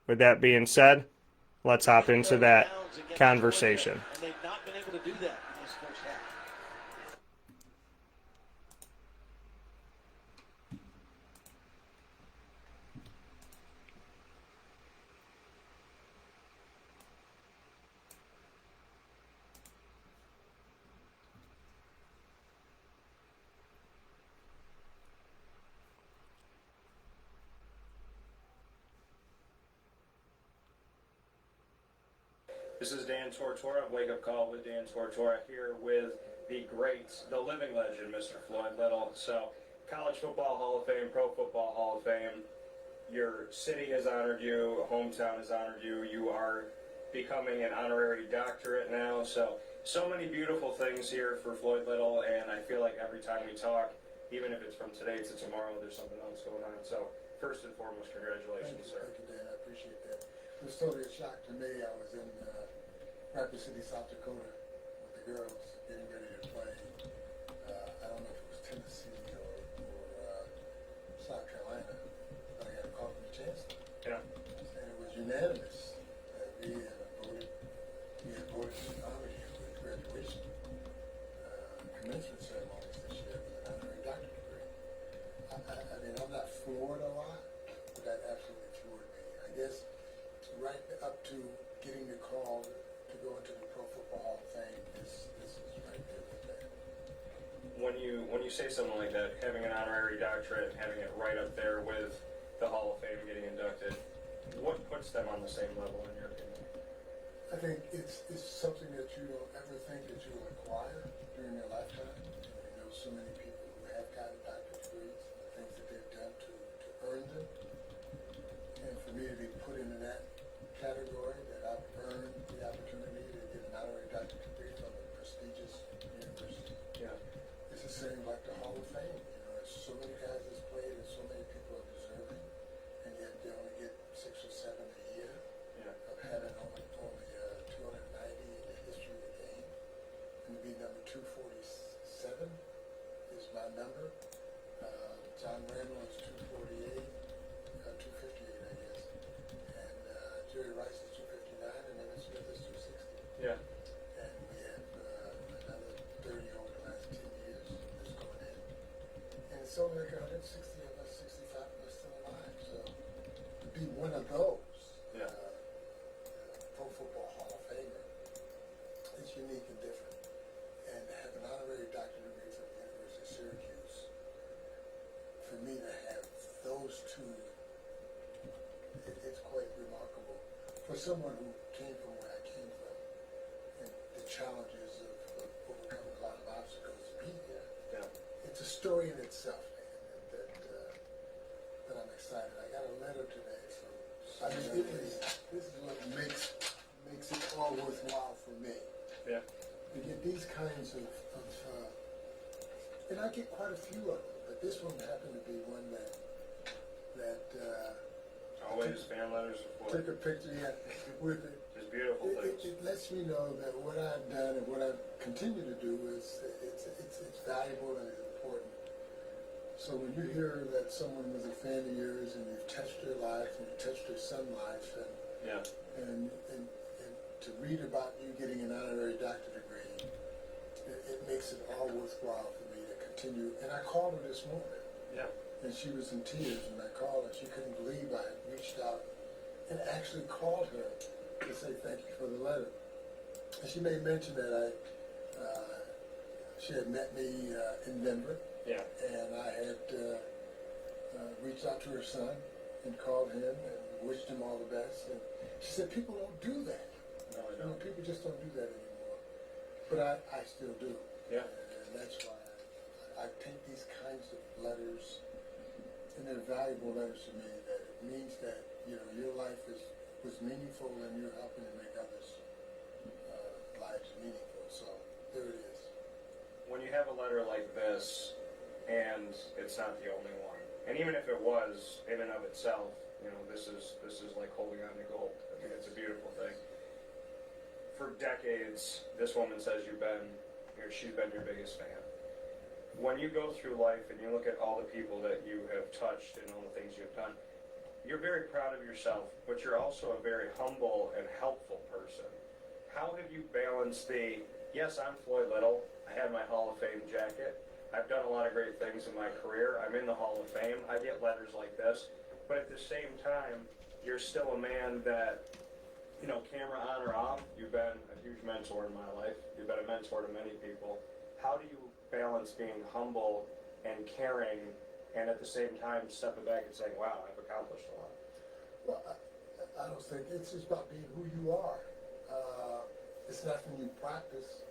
With that being said, let's hop into that conversation. And they've not been able to do that in this first half. This is Dan Tortora, Wake Up Call with Dan Tortora, here with the great, the living legend, Mr. Floyd Little. So, College Football Hall of Fame, Pro Football Hall of Fame, your city has honored you, hometown has honored you, you are becoming an honorary doctorate now, so many beautiful things here for Floyd Little, and I feel like every time we talk, even if it's from today to tomorrow, there's something else going on. So, first and foremost, congratulations, sir. Thank you, Dan. I appreciate that. It was totally a shock to me. I was in Rapid City, South Dakota with the girls getting ready to play. I don't know if it was Tennessee or South Carolina, but I got a call from the chancellor. Yeah. And it was unanimous that we had voted to honor you with graduation commencement ceremonies this year with an honorary doctorate degree. I mean, I'm not floored a lot, but that absolutely floored me. I guess right up to getting the call to go into the Pro Football Hall of Fame, this is right there with that. When you say something like that, having an honorary doctorate, having it right up there with the Hall of Fame getting inducted, what puts them on the same level in your opinion? I think it's something that you don't ever think that you will acquire during your lifetime. We know so many people who have gotten doctorate degrees, the things that they've done to earn them. And for me to be put into that category, that I've earned the opportunity to get an honorary doctorate degree from a prestigious university. Yeah. It's the same like the Hall of Fame. You know, there's so many guys that's played and so many people are deserving, and yet they only get 6 or 7 a year of having only 290 in the history of the game. And to be number 247 is my number. John Randall is 248, 258, I guess. And Jerry Rice is 259, and Emmitt Smith is 260. Yeah. And we have another 30 over the last 10 years that's going in. And it's only like 160 of us, 65 of us still alive. So to be one of those, Pro Football Hall of Famer, it's unique and different. And to have an honorary doctorate degree from the University of Syracuse, for me to have those two, it's quite remarkable. For someone who came from where I came from, and the challenges of overcoming a lot of obstacles to be here, it's a story in itself, man, that I'm excited. I got a letter today from, I mean, this is what makes it all worthwhile for me. Yeah. You get these kinds of and I get quite a few of them, but this one happened to be one that Always fan letters of Floyd. took a picture, with it. Just beautiful things. It lets me know that what I've done and what I continue to do is it's valuable and it's important. So when you hear that someone was a fan of yours and you've touched their life and you've touched their son's life and to read about you getting an honorary doctorate degree, it makes it all worthwhile for me to continue. And I called her this morning. Yeah. And she was in tears when I called her. She couldn't believe I had reached out and actually called her to say thank you for the letter. And she made mention that she had met me in Denver. Yeah. And I had reached out to her son and called him and wished him all the best. And she said, people don't do that. No, I You know, don't. people just don't do that anymore. But I still do. Yeah. And that's why I take these kinds of letters, and they're valuable letters to me, that it means that, you know, your life was meaningful and you're helping to make others' lives meaningful. So there it is. When you have a letter like this, and it's not the only one, and even if it was in and of itself, you know, this is like holding on to gold. I mean, it's a beautiful thing. For decades, this woman says she's been your biggest fan. When you go through life and you look at all the people that you have touched and all the things you've done, you're very proud of yourself, but you're also a very humble and helpful person. How have you balanced yes, I'm Floyd Little, I have my Hall of Fame jacket, I've done a lot of great things in my career, I'm in the Hall of Fame, I get letters like this, but at the same time, you're still a man that, you know, camera on or off, you've been a huge mentor in my life, you've been a mentor to many people. How do you balance being humble and caring, and at the same time stepping back and saying, wow, I've accomplished a lot? Well, I don't think it's just about being who you are. It's nothing you practice.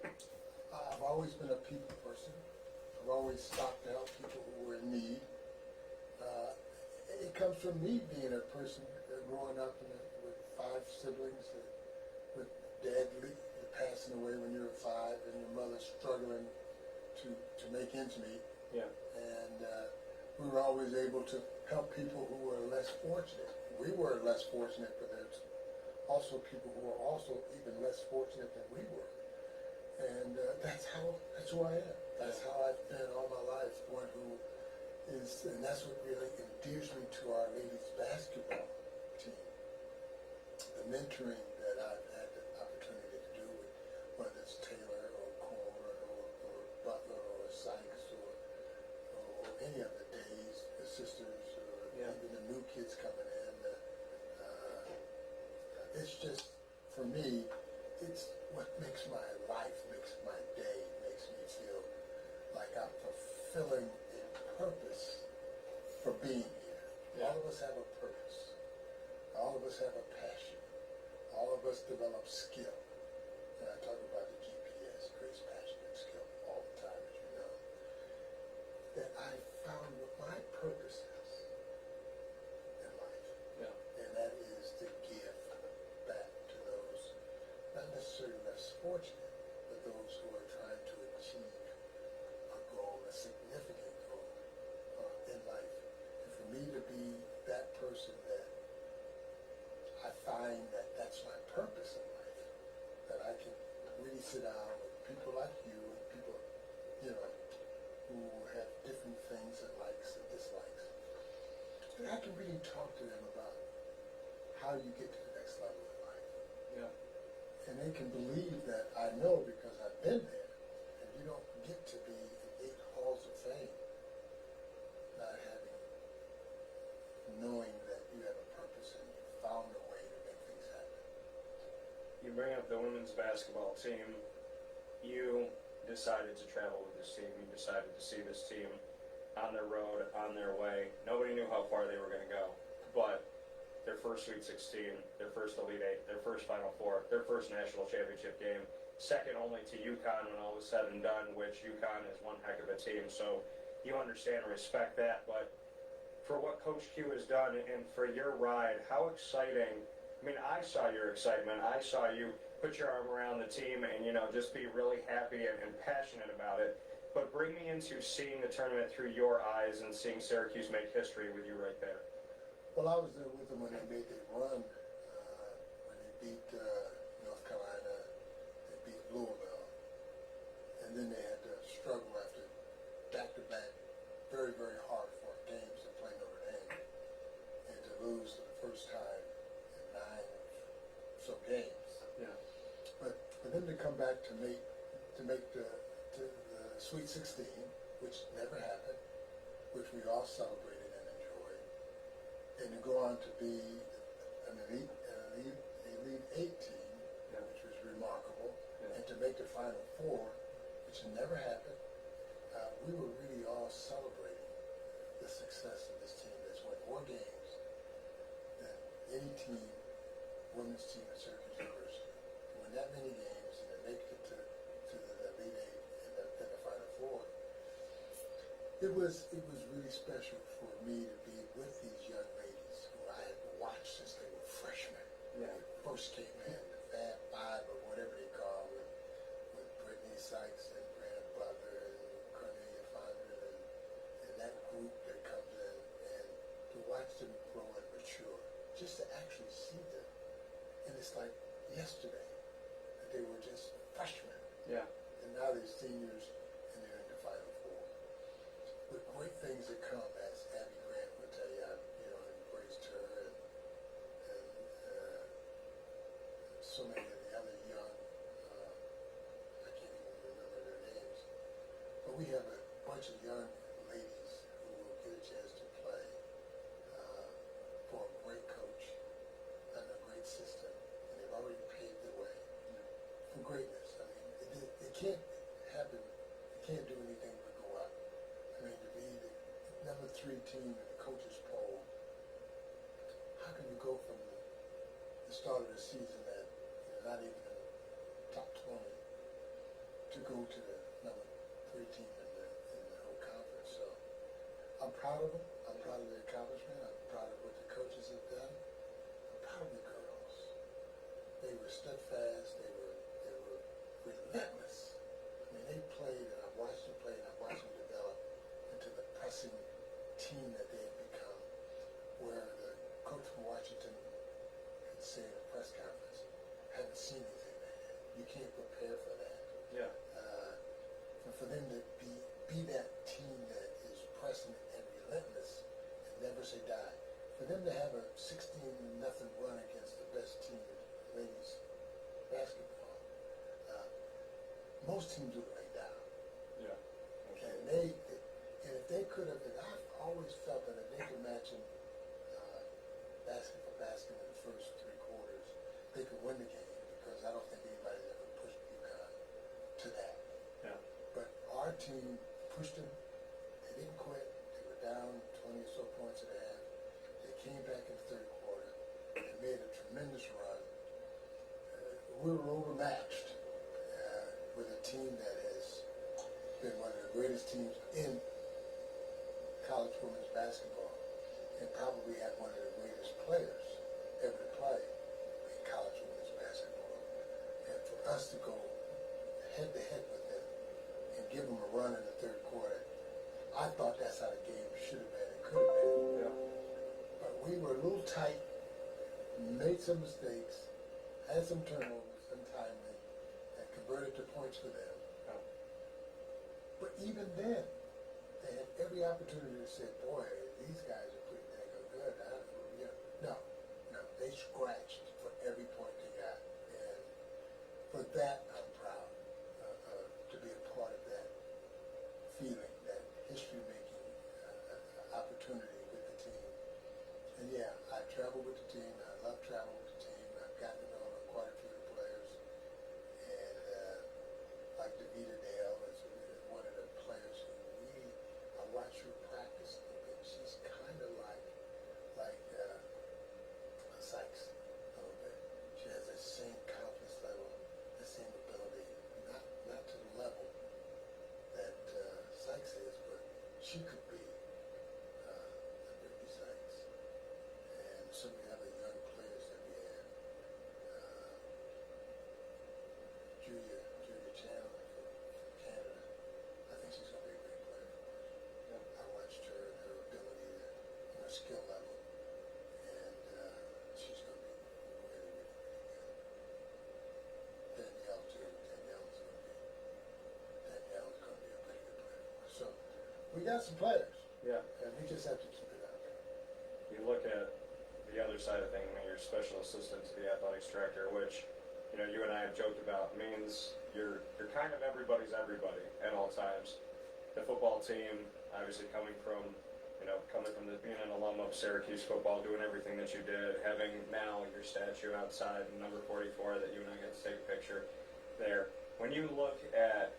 I've always been a people person. I've always stopped to help people who were in need. It comes from me being a person growing up with 5 siblings, with dad passing away when you were 5, and your mother struggling to make ends meet. Yeah. And we were always able to help people who were less fortunate. We were less fortunate, but there's also people who are also even less fortunate than we were. And that's who I am. That's how I've been all my life. One who is, and that's what really endears me to our ladies basketball team. The mentoring that I've had the opportunity to do with, whether it's Taylor or Coleman or Butler or Sykes or any of the Days, the sisters, or even the new kids coming in. It's just, for me, it's what makes my life, makes my day, makes me feel like I'm fulfilling a purpose for being here. All of us have a purpose. All of us have a passion. All of us develop skill. And I talk about the GPS, grace, passion, and skill, all the time, as you know. That I found what my purpose is in life. Yeah. And that is to give back to those, not necessarily less fortunate, but those who are trying to achieve a goal, a significant goal in life. And for me to be that person that I find that that's my purpose in life, that I can really sit down with people like you and people, you know, who have different things and likes and dislikes. And I can really talk to them about how you get to the next level in life. Yeah. And they can believe that I know because I've been there. And you don't get to be in 8 halls of fame not knowing that you have a purpose and you found a way to make things happen. You bring up the women's basketball team. You decided to travel with this team. You decided to see this team on their road, on their way. Nobody knew how far they were going to go. But their first Sweet 16, their first Elite 8, their first Final Four, their first national championship game, second only to UConn when all was said and done, which UConn is one heck of a team. So you understand and respect that. But for what Coach Q has done and for your ride, how exciting. I mean, I saw your excitement. I saw you put your arm around the team and, just be really happy and passionate about it. But bring me into seeing the tournament through your eyes and seeing Syracuse make history with you right there. Well, I was there with them when they made their run, when they beat North Carolina, they beat Louisville, and then they had to struggle after back-to-back very, very hard-fought games to play Notre Dame, and to lose for the first time in 9 or so games. Yeah. But for them to come back to make the Sweet 16, which never happened, which we all celebrated and enjoyed, and to go on to be an elite 8 team, which was remarkable, and to make the Final Four, which never happened. We were really all celebrating the success of this team that's won more games than any team, women's team at Syracuse University. To win that many games and to make it to the Elite Eight and the Final Four. It was really special for me to be with these young ladies who I had watched since they were freshmen. Yeah. When they first came in, the Fab Five or whatever they call it, with Brittany Sykes and Brandon Butler and Cornelia Fondren and that group that comes in, and to watch them grow and mature, just to actually see them. And it's like yesterday that they were just freshmen. Yeah. And now they're seniors and they're in the Final Four. With great things that come, as Abby Grant would tell you, I embraced her and so many of the other young, I can't even remember their names, but we have a bunch of young ladies who will get a chance to play for a great coach and a great system, and they've already paved the way for greatness. I mean, it can't happen, it can't do anything but go up. I mean, to be the number 3 team in the coaches poll, how can you go from the start of the season at not even in the top 20 to go to the number 3 team in the whole conference? So I'm proud of them. I'm proud of the accomplishment. I'm proud of what the coaches have done. I'm proud of the girls. They were steadfast. They were relentless. I mean, they played, and I've watched them play, and I've watched them develop into the pressing team that they have become, where the coach from Washington could say in a press conference, haven't seen anything like that. You can't prepare for that. Yeah. And for them to be that team that is pressing and relentless and never say die. For them to have a 16-0 run against the best team in ladies basketball, most teams would have laid down. Yeah. And if they could have, and I've always felt that if they could match them basket for basket in the first 3 quarters, they could win the game, because I don't think anybody's ever pushed UConn to that. Yeah. But our team pushed them. They didn't quit. They were down 20 or so points at the half. They came back in the 3rd quarter and made a tremendous run. We were overmatched with a team that has been one of the greatest teams in college women's basketball, and probably had one of the greatest players ever to play in college women's basketball. And for us to go head-to-head with them and give them a run in the 3rd quarter, I thought that's how the game should have been and could have been. Yeah. But we were a little tight, made some mistakes, had some turnovers, untimely, and converted to points for them. Yeah. But even then, they had every opportunity to say, boy, these guys are pretty dang good. No, they scratched for every point they got. And for that, I'm proud to be a part of that feeling, that history-making opportunity with the team. And yeah, I travel with the team. I love traveling with the team. I've gotten to know quite a few of the players. And like Davida Dale is one of the players who really, I watch her practice, and she's kind of like Sykes a little bit. She has that same confidence level, the same ability, not to the level that Sykes is, but she could be a Brittany Sykes. And some of the other young players that we have. We got some players, Yeah. and we just have to keep it up. You look at the other side of things, when you're special assistant to the athletics director, which, you know, you and I have joked about, means you're kind of everybody's everybody at all times. The football team, obviously coming from being an alum of Syracuse football, doing everything that you did, having now your statue outside, number 44, that you and I get to take a picture there. When you look at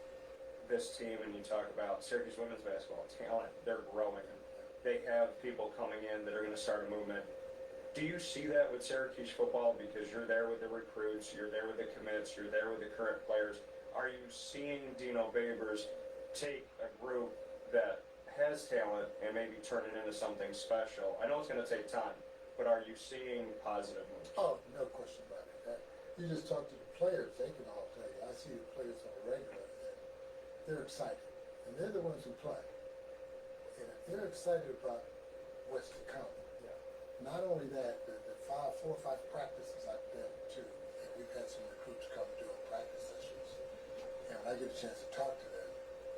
this team and you talk about Syracuse women's basketball talent, they're growing. They have people coming in that are going to start a movement. Do you see that with Syracuse football? Because you're there with the recruits, you're there with the commits, you're there with the current players. Are you seeing Dino Babers take a group that has talent and maybe turn it into something special? I know it's going to take time, but are you seeing positive moves? Oh, no question about it. You just talk to the players, they can all tell you. I see the players on a regular, and they're excited. And they're the ones who play. And if they're excited about what's to come, not only that, the 4 or 5 practices I've been to, and we've had some recruits come doing practice sessions, and when I get a chance to talk to them,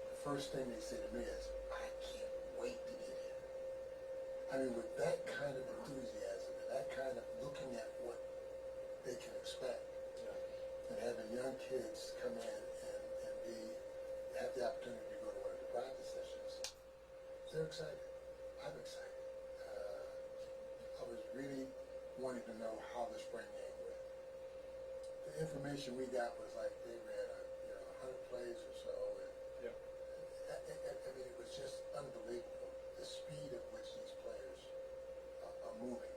the first thing they say to me is, I can't wait to get here. I mean, with that kind of enthusiasm and that kind of looking at what they can expect, and having young kids come in and have the opportunity to go to one of the practice sessions, they're excited. I'm excited. I was really wanting to know how the spring game went. The information we got was like they ran 100 plays or so, and I mean, it was just unbelievable, the speed at which these players are moving.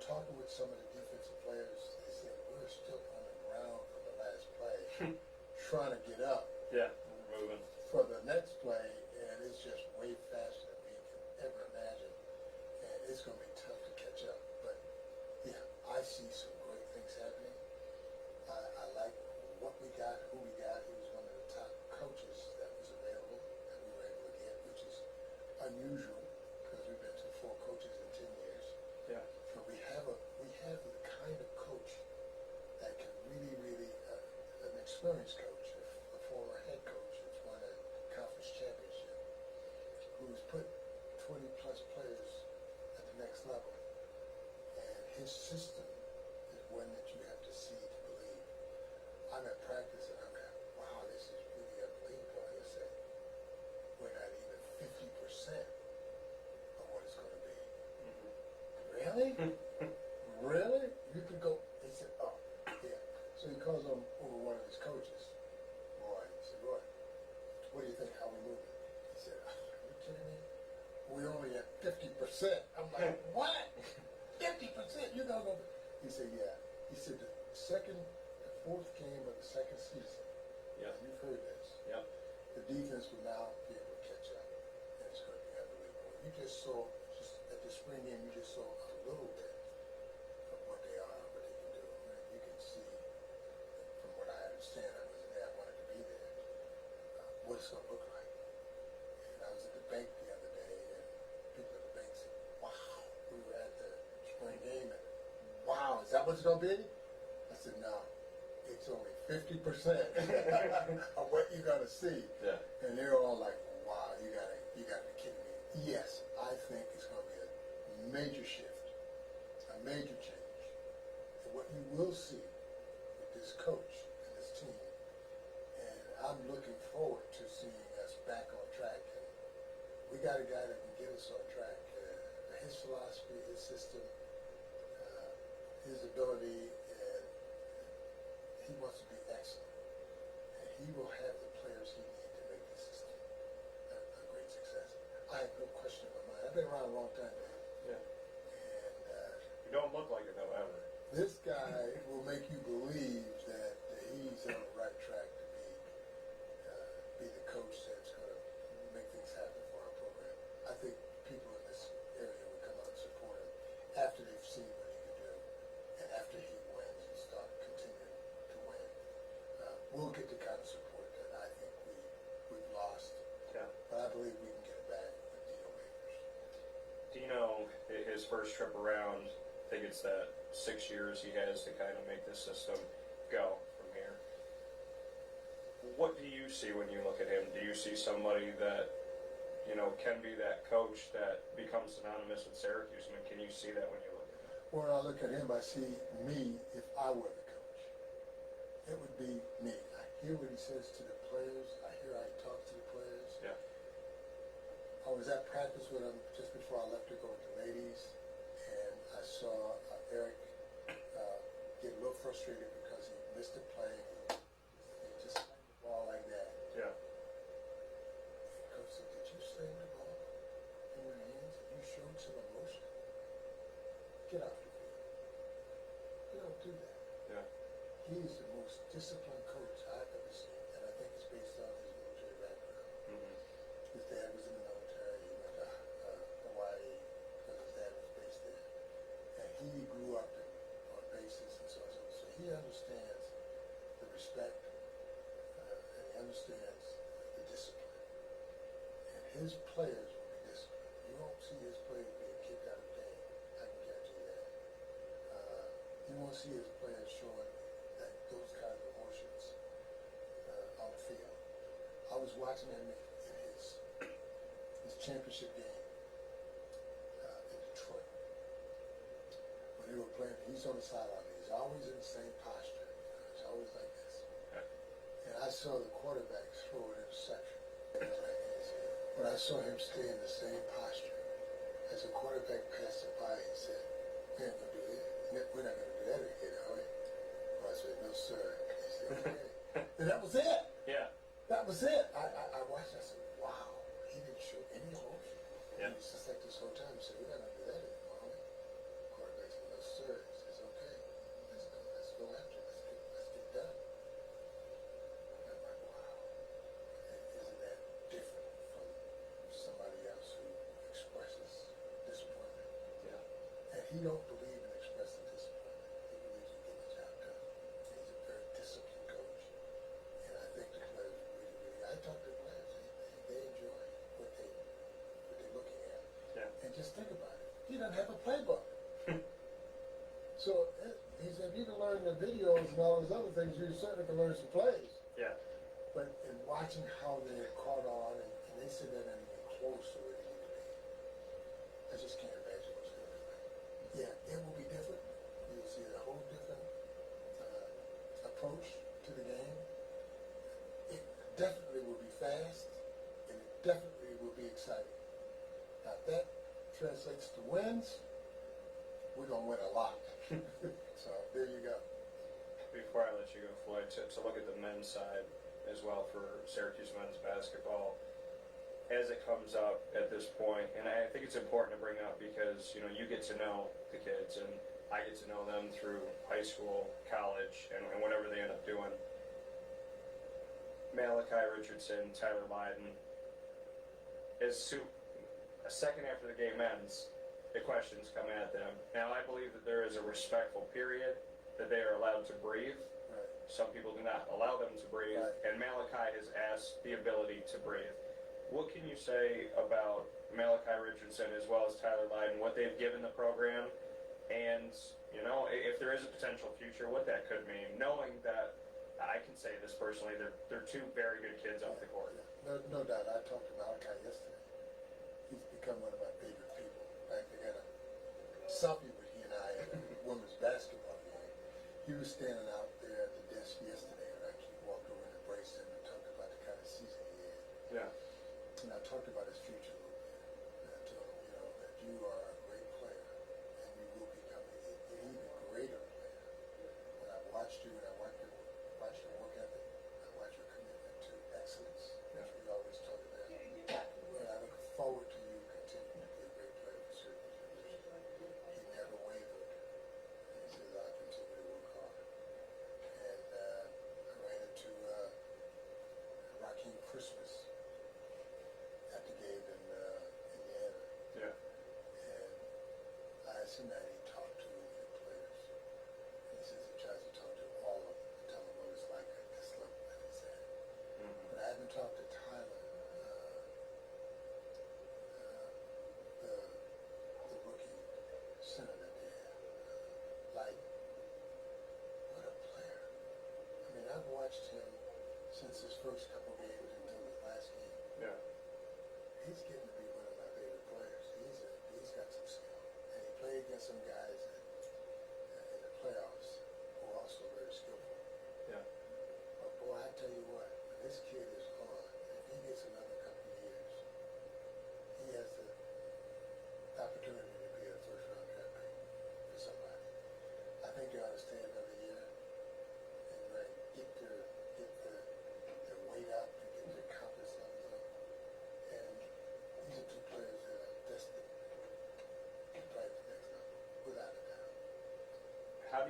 Talking with some of the defensive players, they said, we're still on the ground from the last play, trying to get up. Yeah, moving. For the next play, and it's just way faster than we can ever imagine. And it's going to be tough to catch up. But, yeah, I see some great things happening. I like what we got, who we got. He was one of the top coaches that was available, that we were able to get, which is unusual because we've been to 4 coaches in 10 years. Yeah. But we have the kind of coach that can really, an experienced coach, a former head coach who's won a conference championship, who's put 20-plus players at the next level. And his system is one that you have to see to believe. I'm at practice and I'm like, wow, this is really unbelievable. And I say, we're not even 50% of what it's going to be. Really? Really? You could go. He said, oh, yeah. So he calls on over one of his coaches, Roy. He said, Roy, what do you think? How we moving? He said, are you kidding me? We're only at 50%. I'm like, what? 50%? You're going to go. He said, yeah. He said, the 4th game of the second season. Yeah. You've heard this. Yeah. The defense will now be able to catch up. And it's going to be unbelievable. You just saw, at the spring game, you just saw a little bit of what they are, what they can do. And you can see, from what I understand, I wasn't there, I wanted to be there, what it's going to look like. And I was at the bank the other day, and people at the bank said, wow, we were at the spring game, and wow, is that what it's going to be? I said, no, it's only 50% of what you're going to see. Yeah. And they're all like, wow, you got to be kidding me. Yes, I think it's going to be a major shift, a major change. And what you will see with this coach and this team, and I'm looking forward to seeing us back on track. And we got a guy that can get us on track. His philosophy, his system, his ability, and he wants to be excellent. And he will have the players he needs to make this system a great success. I have no question in my mind. I've been around a long time, man. Yeah. And You don't look like it, though, ever. this guy will make you believe that he's on the right track to be the coach that's going to make things happen for our program. I think people in this area will come out and support him after they've seen what he can do, and after he wins and start continuing to win. We'll get the kind of support that I think we've lost. Yeah. But I believe we can get it back with Dino Babers. Dino, his first trip around, I think it's that 6 years he has to kind of make this system go from here. What do you see when you look at him? Do you see somebody that can be that coach that becomes synonymous with Syracuse. I mean, can you see that when you look at him? When I look at him, I see me if I were the coach. It would be me. I hear what he says to the players. I hear how he talks to the players. Yeah. I was at practice with him just before I left to go with the ladies, and I saw Eric get a little frustrated because he missed a play. He just slammed the ball like that. Yeah. Coach said, "Did you slam the ball in your hands and you showed some emotion? Get off the field. You don't do that." Yeah. He's the most disciplined coach I've ever seen, and I think it's based on his military background. Mm-hmm. His dad was in the military. He went to Hawaii because his dad was based there, and he grew up on bases and so on. So he understands the respect, and he understands the discipline. And his players will be disciplined. You won't see his players being kicked out of the game. I can guarantee you that. You won't see his players showing those kinds of emotions on the field. I was watching him in his championship game in Detroit. When they were playing, he's on the sideline. He's always in the same posture. He's always like this. And I saw the quarterback throw an interception. When I saw him stay in the same posture, as the quarterback passed him by, he said, "We ain't gonna do this. We're not gonna do that again, are we?" I said, "No, sir." He said, "Okay." And that was it. Yeah. That was it. I watched. I said, "Wow." He didn't show any emotion. Yeah. He was just like this whole time. He said, "We're not gonna do that anymore, are we?" Quarterback said, "No, sir." He says, "Okay. Let's go after it. Let's get done." And I'm like, wow. Isn't that different from somebody else who expresses disappointment? Yeah. And he don't believe in expressing disappointment. He believes in getting the job done. He's a very disciplined coach. And I think the players really, I talk to the players, they enjoy what they're looking at. Yeah. And just think about it. He doesn't have a playbook. So he said, if you can learn the videos and all those other things, you certainly can learn some plays. Yeah. But in watching how they caught on, and they said that ain't even close to where they need to be, I just can't imagine what's going to be like. Yeah, it will be different. You'll see a whole different approach to the game. It definitely will be fast, and it definitely will be exciting. Now, if that translates to wins, we're going to win a lot. So, there you go. Before I let you go, Floyd, to look at the men's side as well for Syracuse men's basketball, as it comes up at this point, and I think it's important to bring up because, you get to know the kids, and I get to know them through high school, college, and whatever they end up doing. Malachi Richardson, Tyler Lydon, a second after the game ends, the questions come at them. Now, I believe that there is a respectful period that they are allowed to breathe. Right. Some people do not allow them to breathe, Right. and Malachi has asked the ability to breathe. What can you say about Malachi Richardson as well as Tyler Lydon, what they've given the program, and, if there is a potential future, what that could mean, knowing that, I can say this personally, they're two very good kids off the court. No doubt. I talked to Malachi yesterday. He's become one of my favorite people. In fact, I got a selfie with he and I at a women's basketball game. He was standing out there at the desk yesterday, and I walked over and embraced him and talked about the kind of season he had. Yeah. And I talked about his future a little bit. And I told him, that you are a great player, and you will become an even greater player. When I watched you, and I watched your work ethic, I watched your commitment to excellence, which we always talk about. And I look forward to you continuing to be a great player for Syracuse University. He never wavered. He says, "I'll continue to work hard." And I ran into Raheem Christmas at the game in Indiana. Yeah. And I asked him that he talked to the players. And he says he tries to talk to all of them and tell them what it's like at this level that he's at. Mm-hmm. But I haven't talked to Tyler, the rookie center that they had. What a player. I mean, I've watched him since his first couple games until his last game. Yeah. He's getting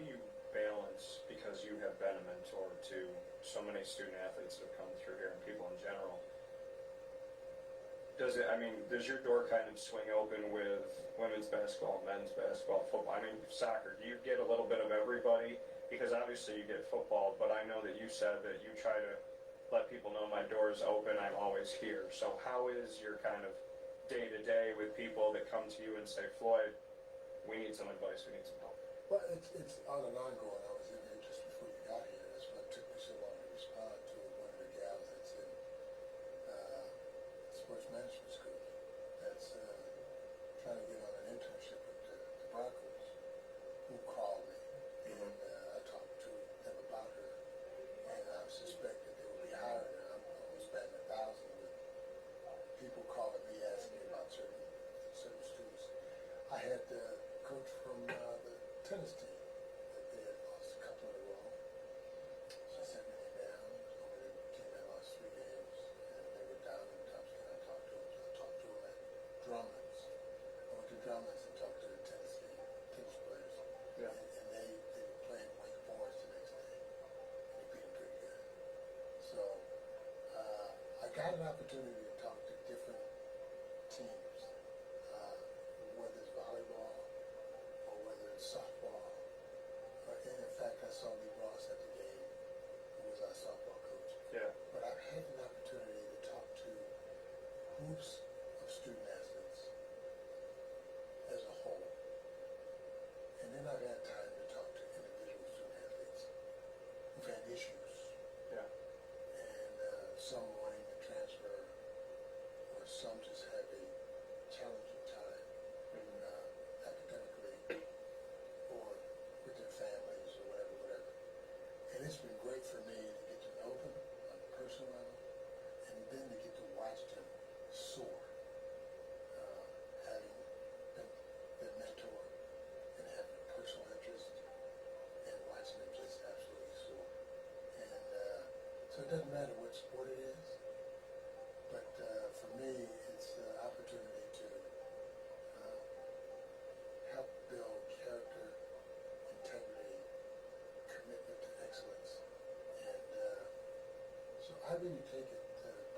do you balance, because you have been a mentor to so many student athletes that have come through here and people in general, does your door kind of swing open with women's basketball, men's basketball, football? I mean, soccer, do you get a little bit of everybody? Because obviously you get football, but I know that you said that you try to let people know my door is open, I'm always here. So how is your kind of day-to-day with people that come to you and say, Floyd, we need some advice, we need some help? Well, it's on and ongoing. I was in here just before you got here. That's why it took me so long to respond to one of the gals that's in sports management school that's trying to get on an internship with the Broncos, who called me, and I talked to them about her, and I suspect that they will be hiring her. I'm almost batting 1,000 with people calling me asking about certain students. I had the coach from the tennis team that they had lost a couple in a row. She sent me down over the team that lost 3 games, and they were down in the dumps. And I talked to them. So I talked to them at Drummond's. I went to Drummond's and talked to the tennis players. Yeah. And they were playing Wake Forest the next day. And they beat them pretty good. So I got an opportunity to talk to different teams, whether it's volleyball or whether it's softball. And in fact, I saw Lee Ross at the game, who was our softball coach. Yeah. But I've had an opportunity to talk to groups of student athletes as a whole. And then I've had time to talk to individual student athletes who've had issues. Yeah. And some wanting to transfer, or some just have a challenging time academically, or with their families, or whatever. And it's been great for me to get to know them on a personal level, and then to get to watch them soar, having been their mentor and having a personal interest, and watching them just absolutely soar. And so it doesn't matter what sport it is, but for me, it's the opportunity to help build character, integrity, commitment to excellence. And so I really take it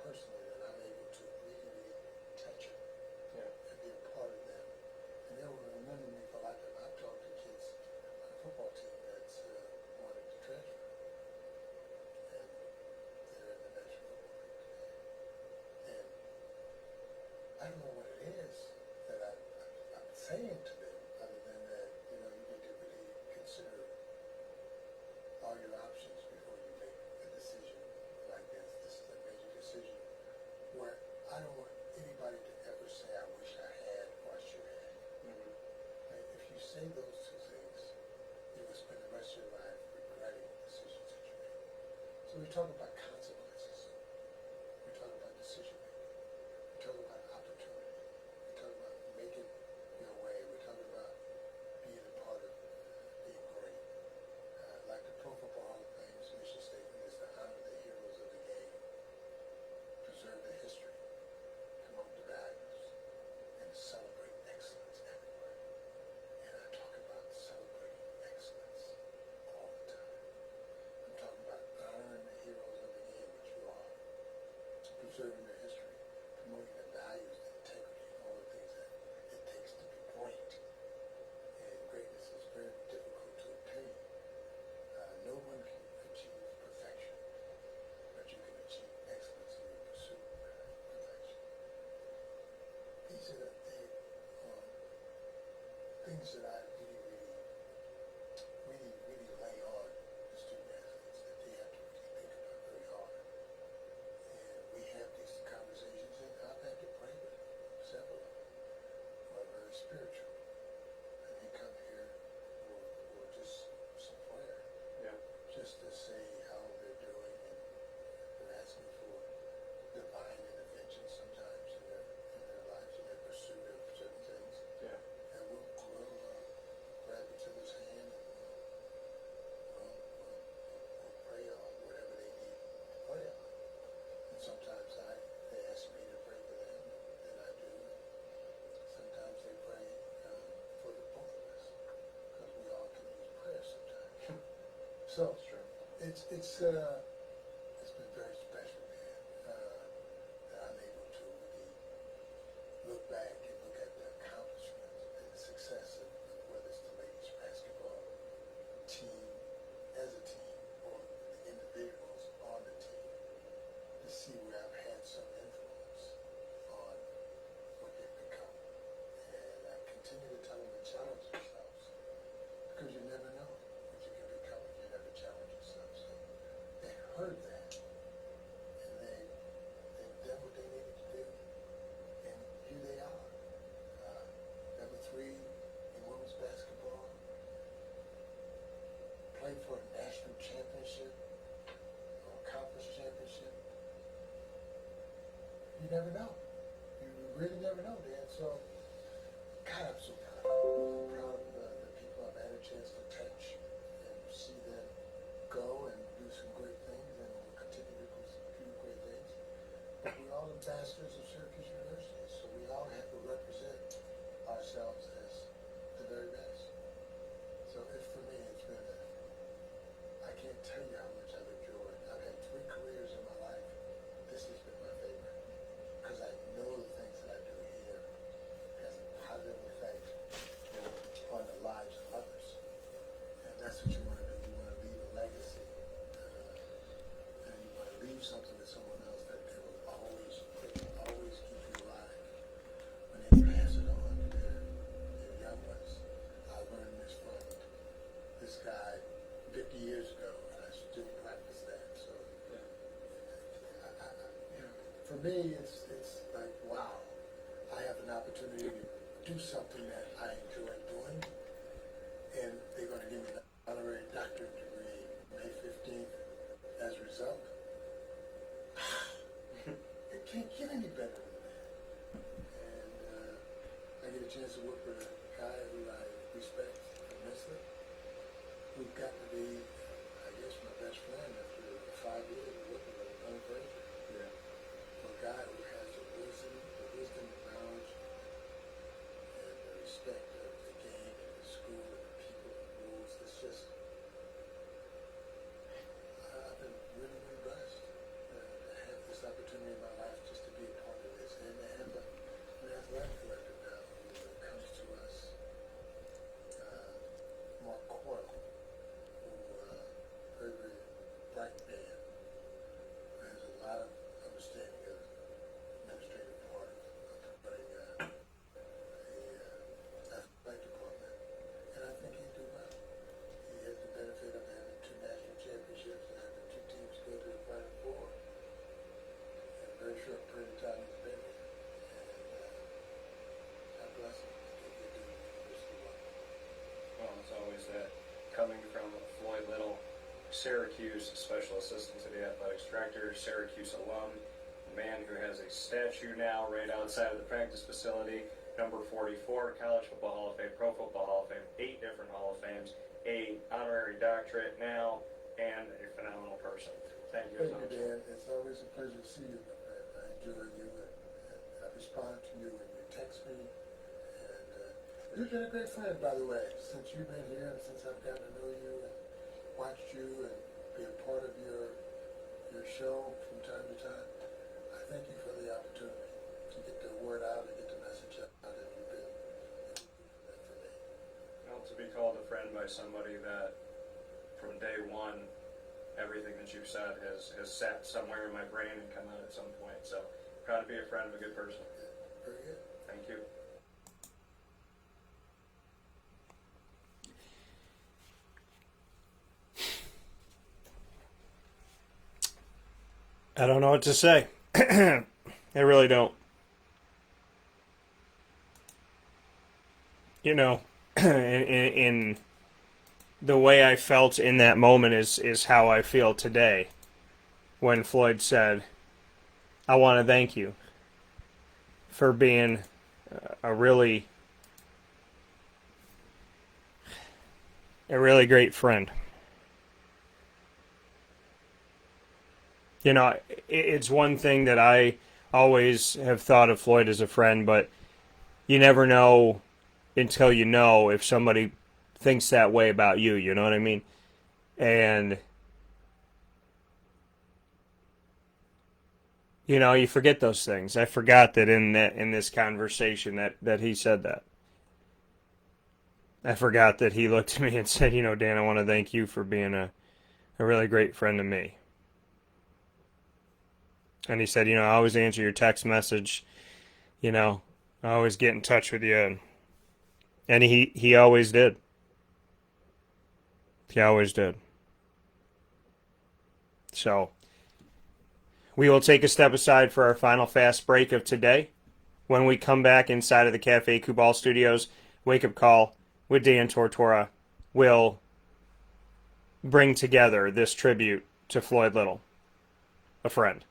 personally that I'm able to really touch them and be a part of them. And they will remember me for life. I've talked to kids on a football team that's wanted to transfer. And they're in the National Football League today. And I don't know what it is that I'm saying to them, other than that, you need to really consider all your options before you make a decision like this. This is a major decision where I don't want anybody to ever say, I wish I had or I should have. Right? If you say those two things, you will spend the rest of your life regretting decisions that you made. So we talk about consequences. We talk about decision making. We talk about opportunity. We talk about making your way. We talk about being a part of being great. Like the Pro Football Hall of Fame's mission statement is to honor the heroes of the game, preserve the history, promote the values, and celebrate excellence everywhere. And I talk about celebrating excellence all the time. I'm talking about honoring the heroes of the game, which you are, preserving their history, promoting the values, the integrity, and all the things that it takes to be great. And greatness is very difficult to obtain. No one can achieve perfection, but you can achieve excellence in your pursuit of perfection. These are the things that I really lay on the student athletes that they have to really think about very hard. And we have these conversations, and I've had So it's been very special, man. That I'm able to really look back and look at the accomplishments and the success of whether it's the ladies basketball team as a team or the individuals on the team, to see where I've had some influence on what they've become. And I continue to tell them to challenge themselves, because you never know what you can become if you never challenge yourself. So they heard that, and they've done what they needed to do, and here they are. Number 3 in women's basketball, played for a national championship or conference championship. You never know. You really never know, Dan. So, God, I'm so proud. I'm proud of the people I've had a chance to touch and see them go and do some great things, and will continue to do great things. But we're all ambassadors of Syracuse University, so we all have to represent ourselves as the very best. So for me, it's been I can't tell you how much I've enjoyed. I've had 3 careers in my life. This has been my favorite, because I know the things that I do here has a positive effect on the lives of others. And that's what you want to do. You want to leave a legacy. And you want to leave something with someone else that they will always keep you alive when they pass it on to their young ones. I learned this from this guy 50 years ago, and I still practice that. So, for me, it's like, wow, I have an opportunity to do something that I enjoy doing, and they're going to give me an honorary doctorate degree May 15th as a result. It can't get any better than that. And I get a chance to work with a guy who I respect immensely, who got to be, I guess, my best friend after 5 years of working with a young person. Yeah. For a guy who has the wisdom, the knowledge, and the respect of the game and the school and the people and the rules. It's just, I've been really, really blessed to have this opportunity in my life just to be a part of this, and to have an athletic director now who comes to us, Mark Coyle, who very, very bright man, has a lot of understanding of administrative part of running a athletic department, and I think he'd do well. He has the benefit of having 2 national championships and having 2 teams go to the Final Four in a very short period of time he's been here. And God bless him. I think he'll do the university well. Well, it's always that coming from Floyd Little, Syracuse Special Assistant to the Athletics Director, Syracuse alum, a man who has a statue now right outside of the practice facility, number 44, College Football Hall of Fame, Pro Football Hall of Fame, 8 different Hall of Fames, a honorary doctorate now, and a phenomenal person. Thank you so Thank much. you, Dan. It's always a pleasure to see you, my friend. I enjoy you, and I respond to you when you text me. And you've been a great friend, by the way, since you've been here and since I've gotten to know you and watched you and be a part of your show from time to time. I thank you for the opportunity to get the word out and get the message out, and you've been that for me. Well, to be called a friend by somebody that, from day one, everything that you've said has sat somewhere in my brain and come out at some point. So, proud to be a friend of a good person. Very good. Thank you. I don't know what to say. I really don't. You know, in the way I felt in that moment is how I feel today when Floyd said, I want to thank you for being a really great friend. You know, it's one thing that I always have thought of Floyd as a friend, but you never know until you know if somebody thinks that way about you, you know what I mean? And, you know, you forget those things. I forgot that in this conversation that he said that. I forgot that he looked at me and said, you know, Dan, I want to thank you for being a really great friend to me. And he said, you know, I always answer your text message. You know, I always get in touch with you. And he always did. He always did. So, we will take a step aside for our final fast break of today. When we come back inside of the Cafe Kubal Studios, Wake Up Call with Dan Tortora will bring together this tribute to Floyd Little, a friend.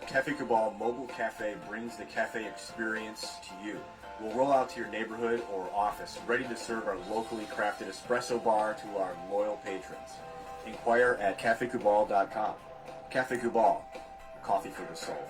Cafe Cabal Mobile Cafe brings the cafe experience to you. We'll roll out to your neighborhood or office, ready to serve our locally crafted espresso bar to our loyal patrons. Inquire at cafecubal.com. Cafe Cabal, coffee for the soul.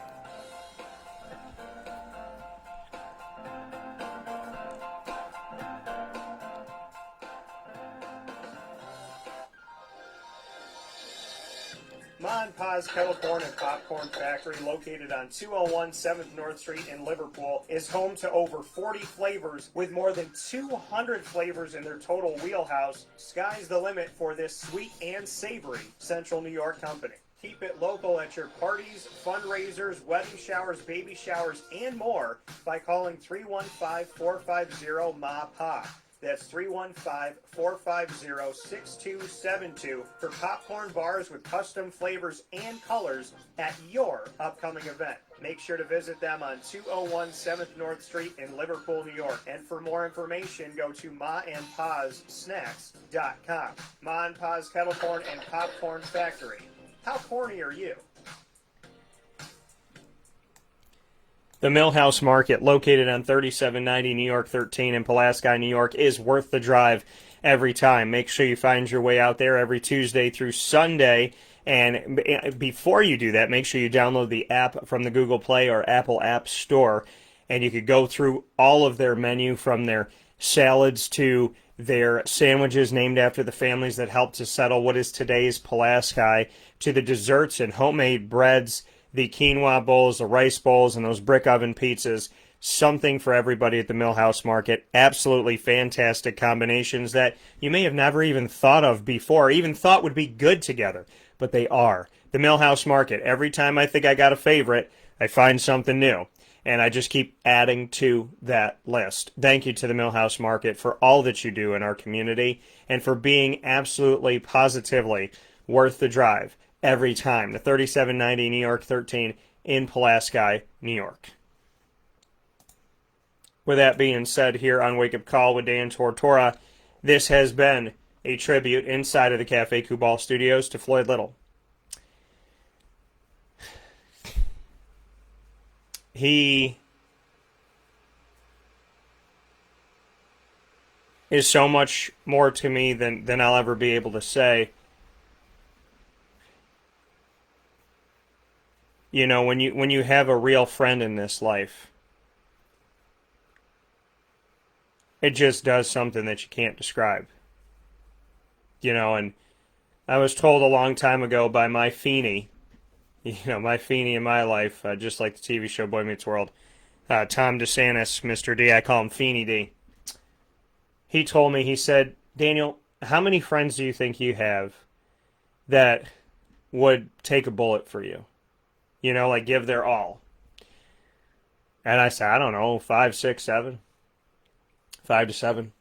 Ma and Pa's Kettle Corn and Popcorn Factory, located on 201 7th North Street in Liverpool, is home to over 40 flavors with more than 200 flavors in their total wheelhouse. Sky's the limit for this sweet and savory Central New York company. Keep it local at your parties, fundraisers, wedding showers, baby showers, and more by calling 315-450-MA-PA. That's 315-450-6272 for popcorn bars with custom flavors and colors at your upcoming event. Make sure to visit them on 201 7th North Street in Liverpool, New York. And for more information, go to maandpazsnacks.com. Ma and Pa's Kettle Corn and Popcorn Factory. How corny are you? The Millhouse Market, located on 3790 New York 13 in Pulaski, New York, is worth the drive every time. Make sure you find your way out there every Tuesday through Sunday. And before you do that, make sure you download the app from the Google Play or Apple App Store. And you could go through all of their menu, from their salads to their sandwiches named after the families that helped to settle what is today's Pulaski, to the desserts and homemade breads, the quinoa bowls, the rice bowls, and those brick oven pizzas. Something for everybody at the Millhouse Market. Absolutely fantastic combinations that you may have never even thought of before, even thought would be good together, but they are. The Millhouse Market. Every time I think I got a favorite, I find something new, and I just keep adding to that list. Thank you to the Millhouse Market for all that you do in our community and for being absolutely, positively worth the drive every time. The 3790 New York 13 in Pulaski, New York. With that being said, here on Wake Up Call with Dan Tortora, this has been a tribute inside of the Cafe Kubal Studios to Floyd Little. He is so much more to me than I'll ever be able to say. You know, when you have a real friend in this life, it just does something that you can't describe. You know, and I was told a long time ago by my Feeny, you know, my Feeny in my life, just like the TV show Boy Meets World, Tom DeSantis, Mr. D, I call him Feeny D. He told me, he said, Daniel, how many friends do you think you have that would take a bullet for you? You know, like give their all. And I said, I don't know, 5, 6, 7. 5 to 7.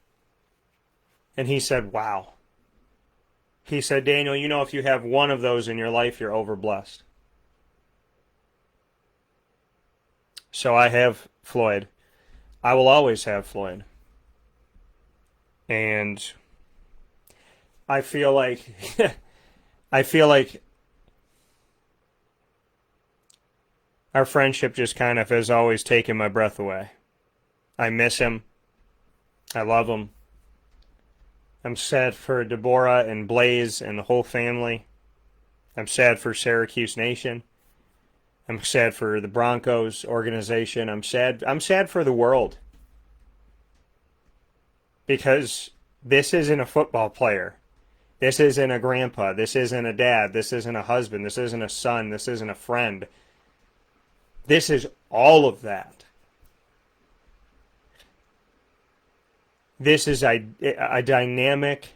And he said, wow. He said, Daniel, you know, if you have one of those in your life, you're overblessed. So I have Floyd. I will always have Floyd. And I feel like our friendship just kind of has always taken my breath away. I miss him. I love him. I'm sad for Deborah and Blaze and the whole family. I'm sad for Syracuse Nation. I'm sad for the Broncos organization. I'm sad for the world. Because this isn't a football player. This isn't a grandpa. This isn't a dad. This isn't a husband. This isn't a son. This isn't a friend. This is all of that. This is a dynamic,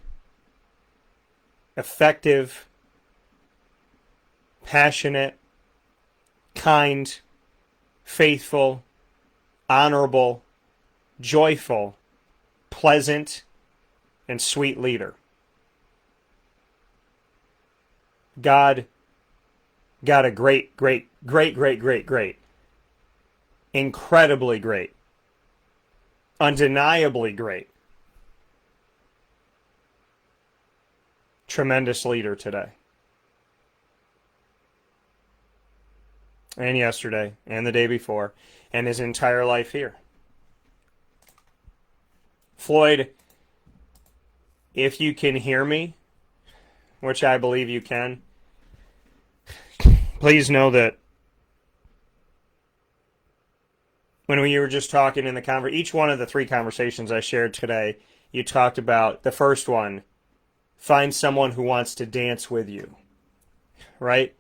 effective, passionate, kind, faithful, honorable, joyful, pleasant, and sweet leader. God got a great, incredibly great, undeniably great, tremendous leader today. And yesterday, and the day before, and his entire life here. Floyd, if you can hear me, which I believe you can, please know that when we were just talking in the each one of the 3 conversations I shared today, you talked about the first one, find someone who wants to dance with you, right?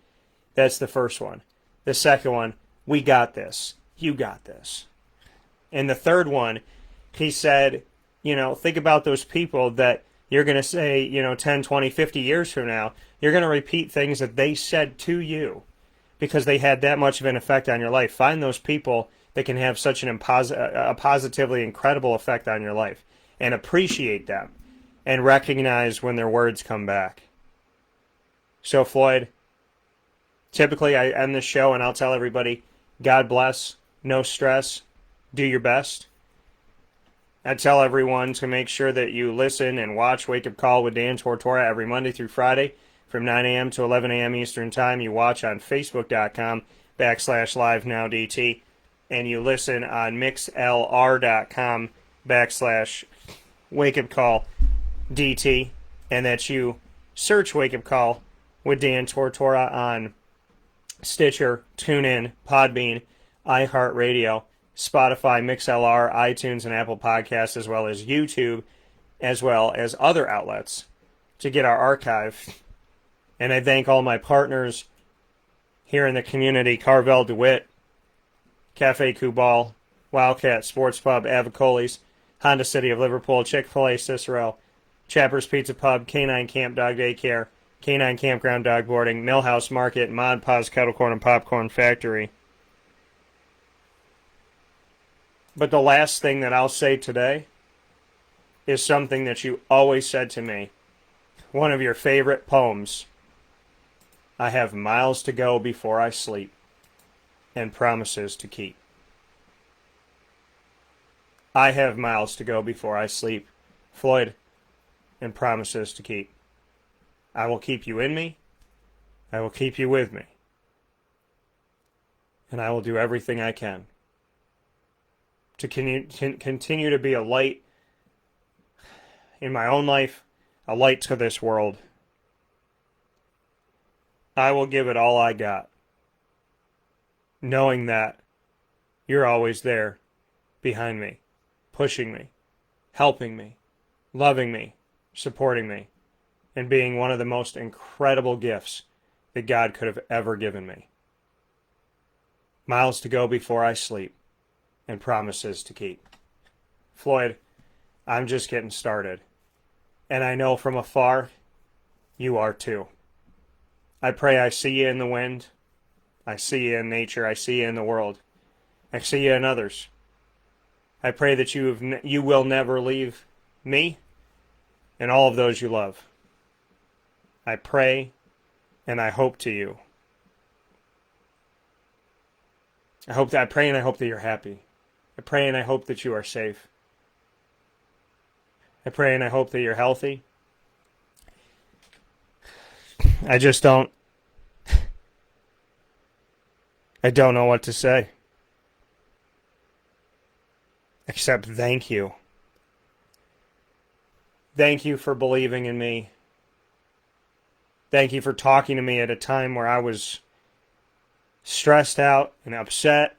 That's the first one. The second one, we got this. You got this. And the third one, he said, think about those people that you're going to say, 10, 20, 50 years from now, you're going to repeat things that they said to you because they had that much of an effect on your life. Find those people that can have such a positively incredible effect on your life and appreciate them and recognize when their words come back. So, Floyd, typically I end the show and I'll tell everybody, God bless, no stress, do your best. I tell everyone to make sure that you listen and watch Wake Up Call with Dan Tortora every Monday through Friday from 9 a.m. to 11 a.m. Eastern Time. You watch on Facebook.com/LiveNowDT, and you listen on MixLR.com/WakeUpCallDT, and that you search Wake Up Call with Dan Tortora on Stitcher, TuneIn, Podbean, iHeartRadio, Spotify, MixLR, iTunes, and Apple Podcasts, as well as YouTube, as well as other outlets to get our archive. And I thank all my partners here in the community, Carvel DeWitt, Cafe Kubal, Wildcat Sports Pub, Avicoli's, Honda City of Liverpool, Chick-fil-A Cicero, Chapper's Pizza Pub, Canine Camp Dog Daycare, Canine Campground Dog Boarding, Millhouse Market, Mod Paws Kettle Corn and Popcorn Factory. But the last thing that I'll say today is something that you always said to me. One of your favorite poems. I have miles to go before I sleep and promises to keep. I have miles to go before I sleep, Floyd, and promises to keep. I will keep you in me. I will keep you with me. And I will do everything I can to continue to be a light in my own life, a light to this world. I will give it all I got, knowing that you're always there behind me, pushing me, helping me, loving me, supporting me, and being one of the most incredible gifts that God could have ever given me. Miles to go before I sleep, and promises to keep. Floyd, I'm just getting started. And I know from afar, you are too. I pray I see you in the wind. I see you in nature. I see you in the world. I see you in others. I pray that you will never leave me and all of those you love. I pray and I hope to you. I pray and I hope that you're happy. I pray and I hope that you are safe. I pray and I hope that you're healthy. I don't know what to say. Except thank you. Thank you for believing in me. Thank you for talking to me at a time where I was stressed out and upset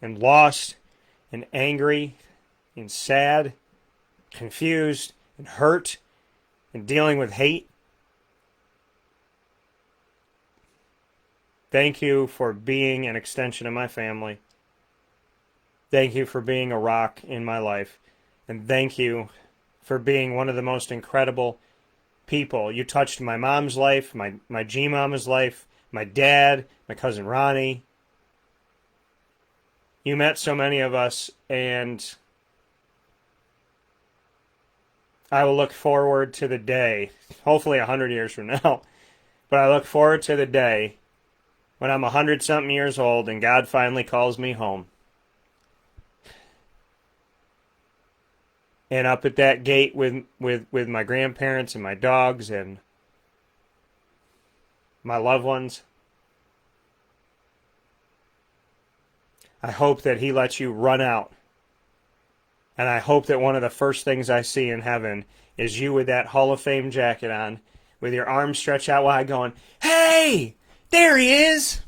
and lost and angry and sad, confused and hurt and dealing with hate. Thank you for being an extension of my family. Thank you for being a rock in my life. And thank you for being one of the most incredible people. You touched my mom's life, my G-Mama's life, my dad, my cousin Ronnie. You met so many of us, and I will look forward to the day, hopefully 100 years from now, but I look forward to the day when I'm 100-something years old and God finally calls me home. And up at that gate with my grandparents and my dogs and my loved ones, I hope that he lets you run out. And I hope that one of the first things I see in heaven is you with that Hall of Fame jacket on, with your arms stretched out wide going, "Hey, there he is!"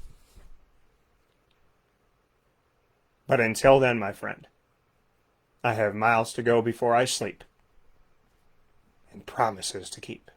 But until then, my friend, I have miles to go before I sleep, and promises to keep.